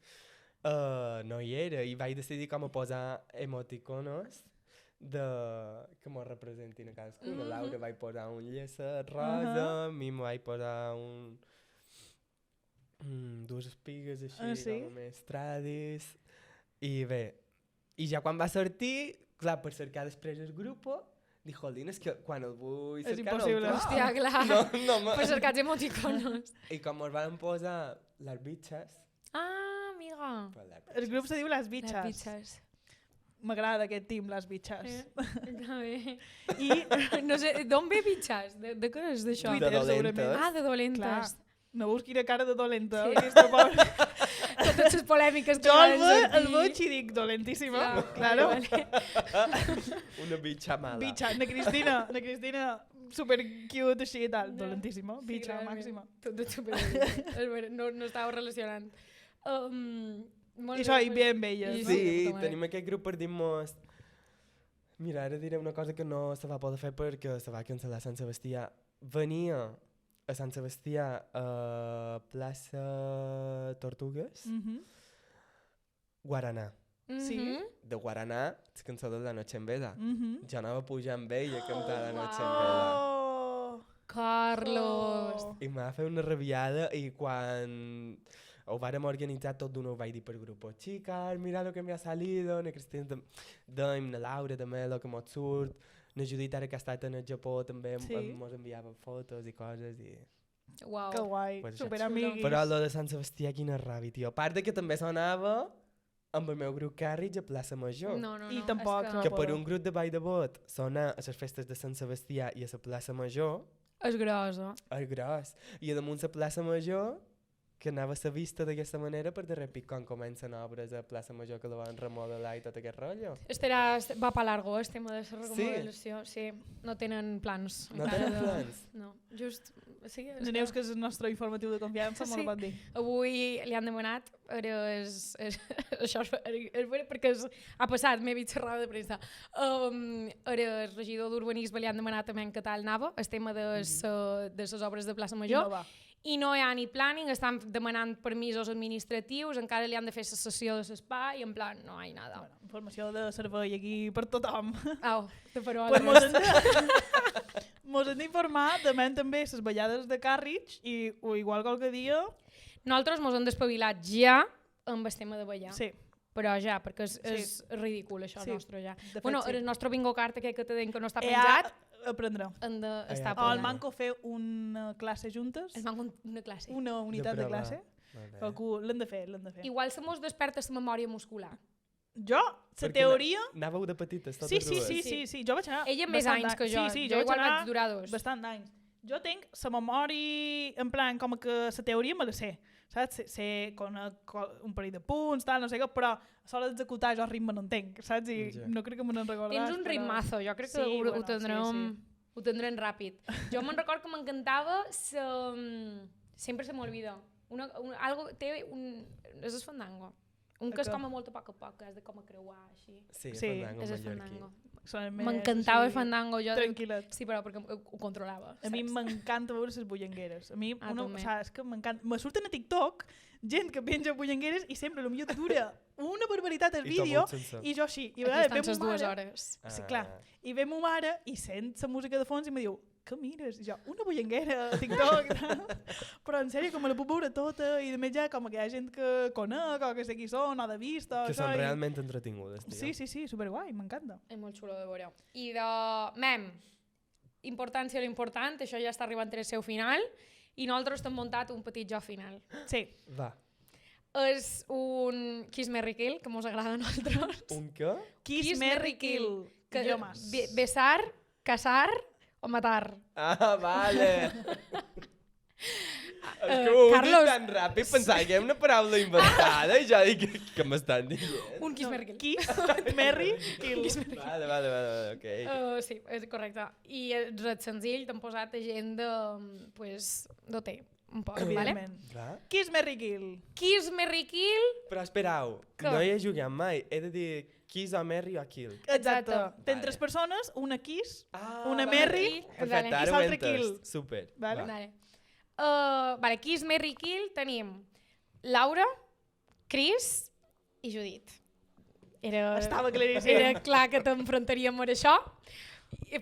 no hi era, i vaig decidir com a posar emoticonos que mos representin a cadascuna. Laura vaig posar un llacet rosa, mi me vaig posar dues espigues així, Sí? com més tradis, i bé, i ja quan va sortir, clar, per cercar després el grup, dic, jolín, és que quan el vull És cercar impossible. no el trobo. Hòstia, clar. No, Per cercar els emoticonos. I com ens van posar les bitxes, Ah, amiga. pues les El grup se diu Les Les Bitxes. pizzas. M'agrada aquest team, Les Bitxes. Està bé. I No sé, d'on ve bitxes? De què és d'això? De Twitter, dolentes. segurament. Ah, de dolentes. Clar. No veus quina cara de dolenta, Sí. aquesta pobra. Totes les polèmiques que Jo van el sortir. veig i dic, dolentíssima. Clar, Claro. vale. una bitxa mala. Bitxa, na Cristina, super cute així i tal. Dolentíssima, Sí, bitxa, realment. màxima. Tot super no estava relacionant. Molt I això, i bé, bé amb elles. I no? Sí, puta mare. tenim aquest grup per dir-nos... Mira, ara diré una cosa que no se va poder fer perquè se va cancel·lar Sant Sebastià. Venia a Sant Sebastià a plaça Tortugues, Guaraná. Sí. Mhm. De Guaraná, la cançó de La Noche en Veda. Mhm. Jo anava a pujar amb ell a cantar La Noche en Veda. Oh! Carlos. Oh. I em va fer una rabiada i quan ho vàrem organitzar tot d'una ho vaig dir per grup. Chicas, mira lo que me ha salido. Na Cristina dèiem, na Laura també, lo que mos surt. Na Judit ara que ha estat en el Japó també Sí. mos enviava fotos i coses. Uau. Que guai, Pues això. superamiguis. Però lo de Sant Sebastià, quina ràbia, tio. A part de que també sonava amb el meu grup Carriage a plaça Major. No, no, no. I tampoc és no Que pot. per un grup de Vall de Bot sonar a les festes de Sant Sebastià i a la plaça Major És grossa. és gros. I a damunt la plaça Major, que anava a ser vista d'aquesta manera per de repic quan comencen obres a Plaça Major que la van remodelar i tot aquest rotllo. Va pa largo, el tema de la remodelació. Sí, no tenen plans. No tenen plans? No, just... Sí, Neus, que és el nostre informatiu de confiança, me lo pot dir. Avui li han demanat, això és perquè ha passat, m'he vist xerrada de premsa. El regidor d'Urbanisme li han demanat també en català anava, el tema de les obres de Plaça Major. I no hi ha ni planning, estan demanant permisos administratius, encara li han de fer la sessió de l'espai i en plan, no hi ha nada. Bueno, informació de servei aquí per tothom. Au, de parola. Pues mos hem d'informar també les ballades de Càrrec i igual qualque dia... Nosaltres mos hem despavilat ja amb el tema de ballar. Sí. Però ja, perquè és ridícul això nostre ja. Bueno, el nostre bingo card aquest que te deien que no està penjat... Aprendrà. El Manco fer una classe juntes. El Manco una classe. Una unitat de classe. L'hem de fer. Igual se mos desperta la memòria muscular. Jo, la teoria... Anàveu de petites, totes dues. Sí. Jo vaig anar... Ella més anys que jo. Sí, jo igual vaig durar 2. Bastant d'anys. Jo tinc la memòria, en plan, com que la teoria me la sé. Saps? Sé un parell de punts, tal, no sé què, però a l'hora d'executar jo el ritme no entenc, saps? I no crec que me n'en recordàs. Tens un ritmazo, jo crec que ho tindrem ràpid. Jo me'n record que m'encantava, sempre se m'olvida, és el fandango. Un que és com a molt a poc, que has de com a creuar, així. Sí, és el fandango. M'encantava el fandango. Tranquil·let. Sí, però perquè ho controlava. A mi m'encanta veure les bullangueres. A mi, és que m'encanta. Me surten a TikTok gent que penja bullangueres i sempre potser que dura una barbaritat el vídeo i jo així. I a vegades ve mo mare... Sí, clar. I ve mo mare i sent la música de fons i me diu què mires? I jo, una bullanguera a TikTok. Però en sèrio, com me la puc veure tota i de més ja com que hi ha gent que conec o que sé qui són o de vista. Que són realment entretingudes, tio. Sí, superguai, m'encanta. És molt xulo de veure. I importància a l'important, això ja està arribant al seu final i nosaltres t'hem muntat un petit joc final. Sí. Va. És un Kiss, Marry, Kill, que mos agrada a nosaltres. Un què? Kiss, Marry, Kill. Besar, casar o matar. Ah, vale. És que ho dic tan ràpid, pensava que era una paraula inventada i ja dic que m'estan dient. Un Kiss, Marry, Kill. Kiss, Marry, Kill. Vale, ok. Sí, és correcte. I és senzill, t'han posat gent d'OT, un poc, vale? Kiss, Marry, Kill. Kiss, Marry, Kill. Però esperau, no hi he jugat mai, he de dir Kiss o Marry o Kill. Exacte. Tens 3 persones, una Kiss, una Marry i l'altra Kill. Super. Vale. Kiss, Marry, Kill tenim Laura, Chris i Judit. Estava claríssim. Era clar que t'enfrontaríem amb això,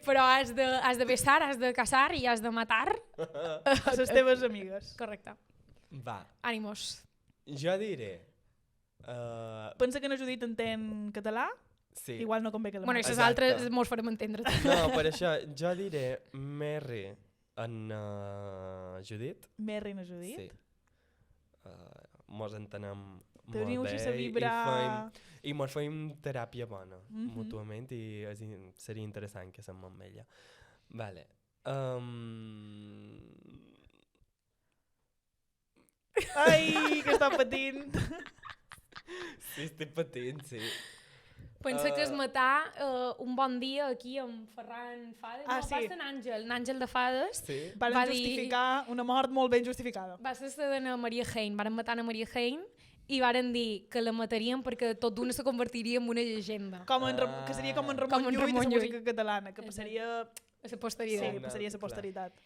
però has de besar, has de casar i has de matar a les teves amigues. Correcte. Va. Ànimos. Jo diré... Pensa que no Judit entén català? Sí. Igual no convé que la bueno, i les altres mos farem entendre. No, per això, jo diré Marry en Judit. Marry en Judit? Sí. Mos entenem Teniu molt així bé vibrar... i mos feim teràpia bona mútuament i seria interessant que som amb ella. Vale. Ai, que està patint. Sí, estic patint, sí. Pensa que és matar un bon dia aquí amb Ferran Fades. Va ser l'Àngel de Fades. Sí. Van justificar una mort molt ben justificada. Va ser la de Maria Hein. Varen matar a Maria Hein i varen dir que la matarien perquè tot d'una se convertiria en una llegenda. Que seria com en Ramon Llull de la música catalana, que passaria... A la posteritat. Sí, passaria a la posteritat.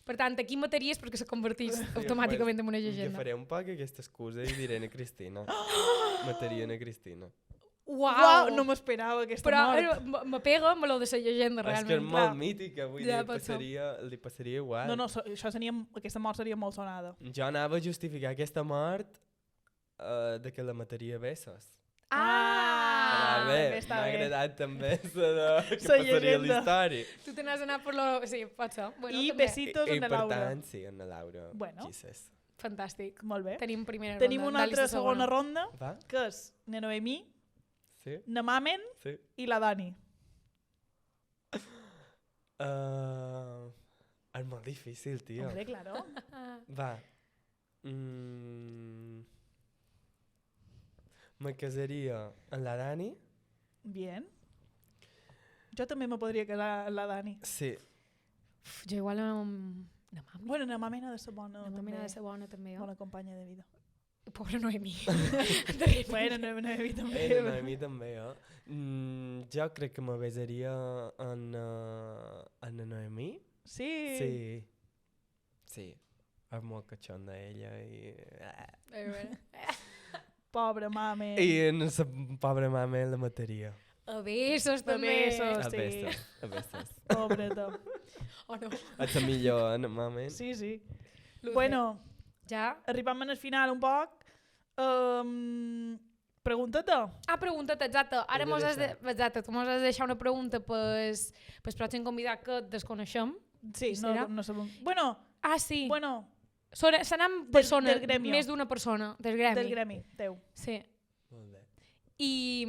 Per tant, aquí mataries perquè se convertís automàticament en una llegenda. Jo faré un poc aquesta excusa i diré a Cristina. Matarien a Cristina. Uau, no m'esperava aquesta mort. Però me pega amb lo de la llegenda, realment. És que és molt mítica, vull dir, li passaria igual. No, aquesta mort seria molt sonada. Jo anava a justificar aquesta mort de que la mataria a besos. Bé, m'ha agradat també que passaria la història. Tu te n'has anat per lo... Sí, pot ser. Bueno, I besitos en la Laura. I per tant, sí, en la Laura. Bueno. Jesus. Fantàstic. Molt bé. Tenim primera ronda. Tenim una altra segona ronda, que és na Noemí, na Mamen i la Dani. És molt difícil, tio. Hombre, claro. Va. Me casaria amb la Dani. Bien. Jo també me podria casar amb la Dani. Sí. Jo igual amb la mami. Bueno, la mami ha de ser bona. La mami també. ha de ser bona també, jo. Bona companya de vida. Pobra Noemí. Bueno, Noemi també. A mi també, jo crec que me besaria en la Noemí. Sí. Sí. Sí. És molt catxonda ella i... Pobra mame. I en la pobra mama la mataria. A besos A també. besos. A Sí. bestes, a bestes. Pobreta. O no. És la millor, no, mama. Sí, sí. Lo Bueno, Ja? arribam al final un poc. Pregunta-te. Ah, pregunta't, exacte. Ara He de mos has de, deixar. exacte, tu mos has de deixar una pregunta pels pròxim convidat que desconeixem. Sí, Qui no, serà? no sabem. Bueno, Ah, sí. bueno, Seran persones, del gremio. més d'una persona, del gremi. del gremi, teu. Sí. Molt bé. I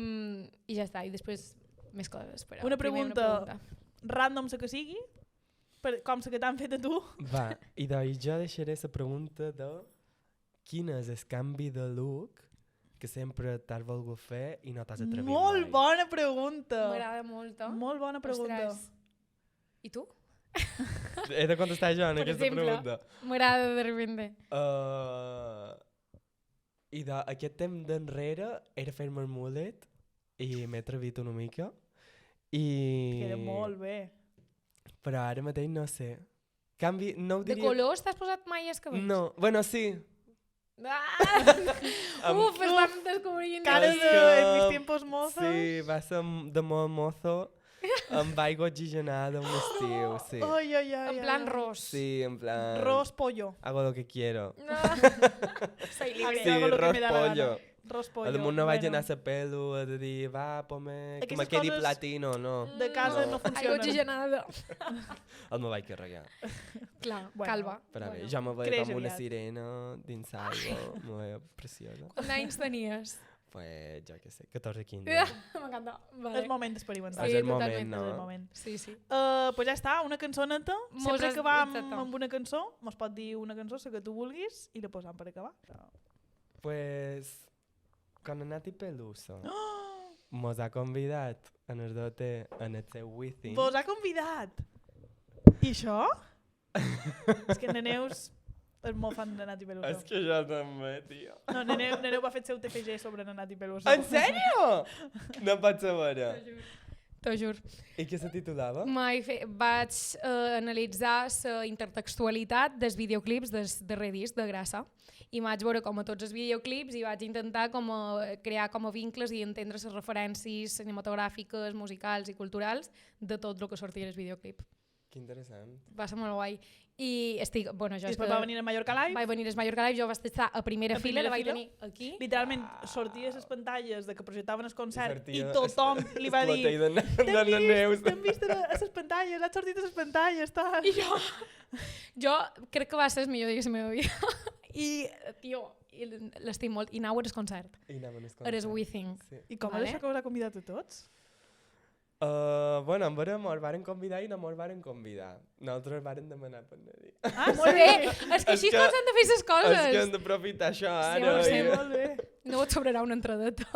ja està, i després més coses. Però Una primer pregunta. Random la que sigui, com la que t'han fet a tu. Va, i doncs jo deixaré la pregunta de quin és el canvi de look que sempre t'has volgut fer i no t'has atrevit Molt mai. bona pregunta. M'agrada molt. Molt bona pregunta. Ostres. I tu? He de contestar jo en Per aquesta exemple. pregunta. M'agrada de repente. I d'aquest temps d'enrere era fer-me el mullet i m'he atrevit una mica. I... Queda molt bé. Però ara mateix no sé. Canvi, no ho De diria... colors t'has posat mai els cabells? No, bueno, sí. Ah! Uf, estem descobrint... Cara És de que- en mis tiempos mozos. Sí, va ser de molt mozo amb aigua oxigenada un estiu, sí. Ai, ai, ai. En plan ai. ros. Sí, en plan... Ros pollo. Hago lo que quiero. No. Soy Sí, libre. Sí, hago lo que ros me da la pollo. gana. Ros pollo. A damunt no vaig bueno. anar a la pelo, de dir, va, pome, que Aquestes me quedi coses- platino, no. De casa no Aigua funcionen. oxigenada. El me vaig carregar. Clar, Bueno, calva. Però bé, Bueno. jo me veia Creix com una aviat. sirena dins aigua, me veia preciosa. Quants anys tenies? Pues, jo què sé, 14, 15. M'encanta. És Vale. moment d'experimentar. És Sí, el moment, totalment, no? És el moment. Sí, sí. Pues ja està, una cançoneta. Mos Sempre has- que vam exacte. amb una cançó, mos pot dir una cançó, la que tu vulguis, i la posam per acabar. Pues, con el Nati Peluso, Oh! mos ha convidat a nos dote en el seu Within. Vos ha convidat. I això? És que Neneus és molt fan de Nati Peluso. És que jo també, tio. No, Neneu va fer el seu TFG sobre Nati Peluso. En sèrio? No pots saber. T'ho juro. I què se titulava? Vaig analitzar la intertextualitat dels videoclips del darrer disc de Grassa i vaig veure com a tots els videoclips i vaig intentar com a crear com a vincles i entendre les referències cinematogràfiques, musicals i culturals de tot el que sortia del videoclip. Que interessant. Va ser molt guai. I estic... Bueno, jo I és després que va venir a Mallorca Live. vaig venir a Mallorca Live, jo vaig estar a primera A fila, primera la vaig fila? tenir aquí. Literalment sortia a les pantalles de que projectaven el concert i Sortia tothom li va dir de neus. t'hem vist a les pantalles, has sortit a les pantalles, tal. I jo crec que va ser el millor dia de la meva vida. I, tio, l'estim molt. I anau al concert. I anaven els Eres concerts. We Think. Sí. I com Vale. és això que us ha convidat a tots? Bueno, en veure, mos varen convidar i no mos varen convidar. Nosaltres varen demanar per anar-hi. Ah, Molt bé, és que així És que- com s'han de fer les És que coses. hem d'aprofitar això Sí, ara. sí, i- molt bé. No et sobrarà una entradeta.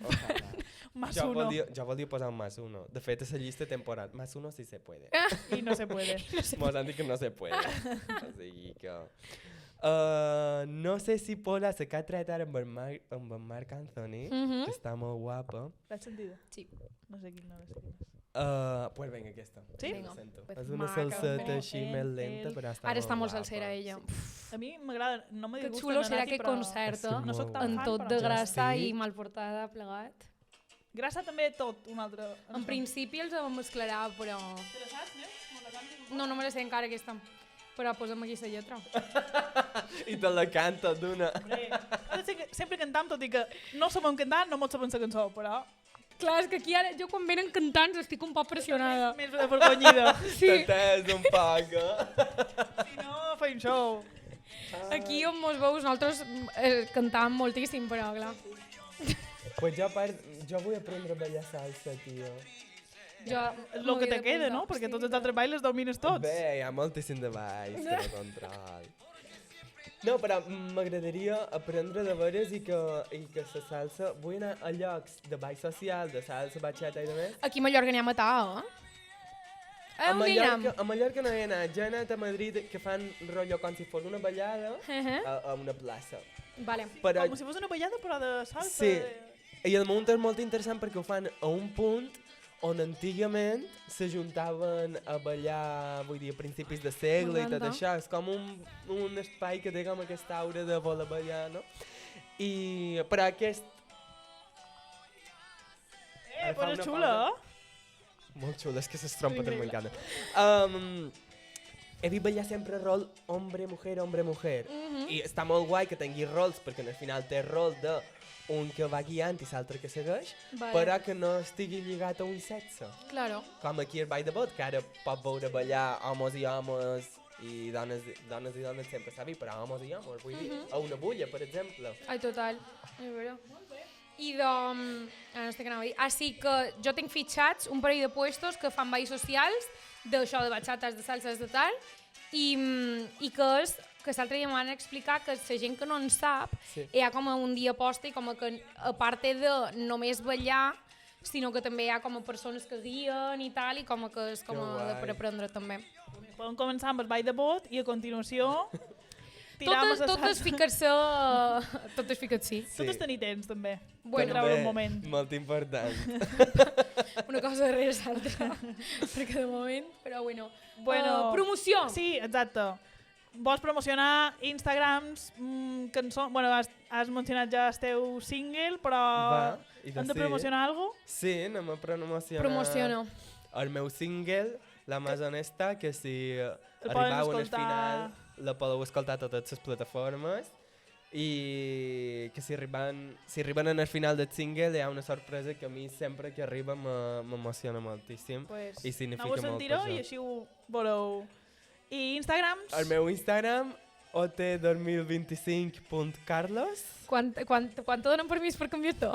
Ojalà. Más Jo uno. volia posar un más uno. De fet, és la llista temporal. Más uno sí se puede. Y no se puede. Mos han dit que no se puede. O sigui que... no sé si Pola se que ha tret ara amb en Marc Anthony, Mhm. que està molt guapa. L'has sentida? Sí. No sé quin, no sé quin és. Pues vinga, aquesta. Sí? Vinga. Ho sento. Pues És una maca, salseta no? així més lenta, però està Ara està molt guapa. salsera ella. A mi m'agrada, no me Que disgusta xulo la serà Nati, que però concerta És que no soc molt tan en fan, tot però de jo grassa estic- i mal portada plegat. Grassa també tot, un altre. En principi els hem mesclarà, però... Te la saps, Neus? Me la cantes un No, no me la sé encara aquesta. Però posa'm aquí la lletra. I te la canta d'una. Hombre, ha de ser que sempre cantam, tot i que no sabem cantar, no molt sabem la cançó, però Clar, és que aquí ara, jo quan venen cantants estic un poc pressionada. més avergonyida. Sí, T'atès un poc, Si no, feim show. aquí on mos veus nosaltres cantàvem moltíssim, però clar. Pues jo vull aprendre a ballar salsa, tio. Jo És el que te queda, no? Perquè tots els altres bailes domines tots. Bé, hi ha moltíssim de balls que no control. No, però m'agradaria aprendre de veres i que la salsa... Vull anar a llocs de ball social, de salsa, bachata i de més. Aquí a Mallorca n'hi ha matar, eh? A Mallorca no he anat. Jo he anat a Madrid que fan rotllo com si fos una ballada a una plaça. Vale. Però, Com si fos una ballada, però de salsa. Sí. I el munt és molt interessant perquè ho fan a un punt on antigament s'ajuntaven a ballar, vull dir, a principis de segle i tot M'encanta. això. És com un espai que té com aquesta aura de voler ballar, no? Però aquest... Ara fa Però és una xula, pausa. eh? Molt xula, és que les trompetes Increïble. m'encanten. He vist ballar sempre rol hombre-mujer, hombre-mujer. I està molt guai que tingui rols, perquè al final té rol de un que va guiant i l'altre que segueix, Vale. però que no estigui lligat a un sexe. Claro. Com aquí al Ball de Bot, que ara pot veure ballar homes i homes i dones i dones sempre s'ha vist, però homes i homes, vull dir, a una bulla, per exemple. Ai, total. És vera. I doncs... Ara no sé què anava a dir. Sí que jo tinc fitxats un parell de puestos que fan balls socials, d'això de bachates, de salses, de tal, i que l'altre dia m'han explicat que la gent que no en sap, Sí. hi ha com a un dia posta i com a que, a part de només ballar, sinó que també hi ha com a persones que guien i tal, i com a que és com Que a de per guai. aprendre també. Podem començar amb el ball de bot i a continuació tirar Tot és ficar-se... Tot és ficar-s'hi. Tot és tenir temps, també. Bueno, treure un moment. Molt important. una cosa darrere l'altra, perquè de moment, però bueno. Bueno, Promoció! Sí, exacte. Vols promocionar Instagrams, cançons... Bueno, has mencionat ja el teu single, però Va, i hem de sí. promocionar alguna cosa? Sí, anem a promocionar Promociono. el meu single, La Més Honesta, que si poden arribau al escoltar- final la podeu escoltar a totes les plataformes i que si arriben al final del single hi ha una sorpresa que a mi sempre que arriba m'emociona moltíssim Pues, i significa aneu a molt sentir-ho per i jo. així ho veureu. I Instagrams? El meu Instagram, ot2025.carlos. Quan te donen permís per canviar-te?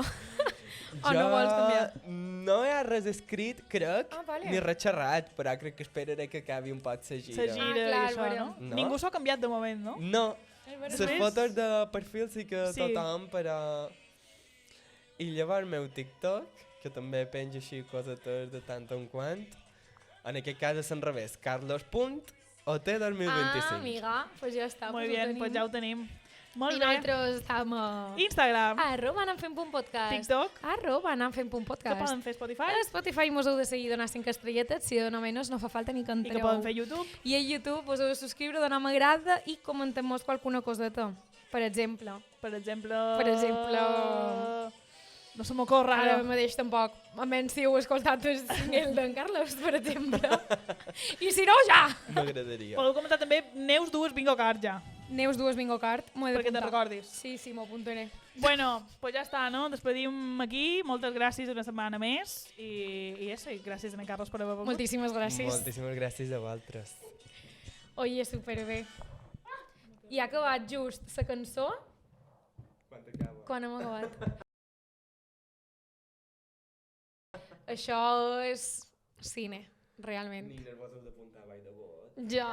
O no vols canviar? No hi ha res escrit, crec, Ah, vale. ni res xerrat, però crec que esperaré que acabi un poc la gira. La gira clar, i això, veurem. no? No? Ningú s'ho ha canviat de moment, no? No, les Només- fotos de perfil sí que Sí. tothom, però... I llavors el meu TikTok, que també penja així cosetes de tant en quant, en aquest cas és en revés, carlos.ot2025. Ah, amiga, pues ja està. Molt pues ho bé, tenim. pues ja ho tenim. Molt I bé. nosaltres estàvem a... Instagram, @anamfent.podcast. TikTok, @anamfent.podcast. que poden fer Spotify A Spotify mos heu de seguir, donar 5 estrelletes, si de no menys no fa falta ni que i entreu. que poden fer YouTube. I a YouTube us heu de subscriure, donar m'agrada i comentem-nos qualcuna coseta. Per exemple. Per exemple... No se m'ocorre Ara ara. mateix tampoc. A menys si heu escoltat el single d'en Carlos, per exemple. I si no, ja! M'agradaria. Podeu comentar també Neus 2 Bingo Card ja, Neus 2 Bingo Card. M'ho he perquè te'n d'apuntar. recordis. Sí, sí, m'ho apuntaré. Bueno, pues ja està, no? Despedim aquí. Moltes gràcies una setmana més. I això, i gràcies a Carlos per haver vingut. Moltíssimes gràcies. Moltíssimes gràcies a vosaltres. Oye, superbé. I ha acabat just la cançó quan hem acabat. Això és cine, realment. Ni nervosos d'apuntar a Vall de Bot. Ja.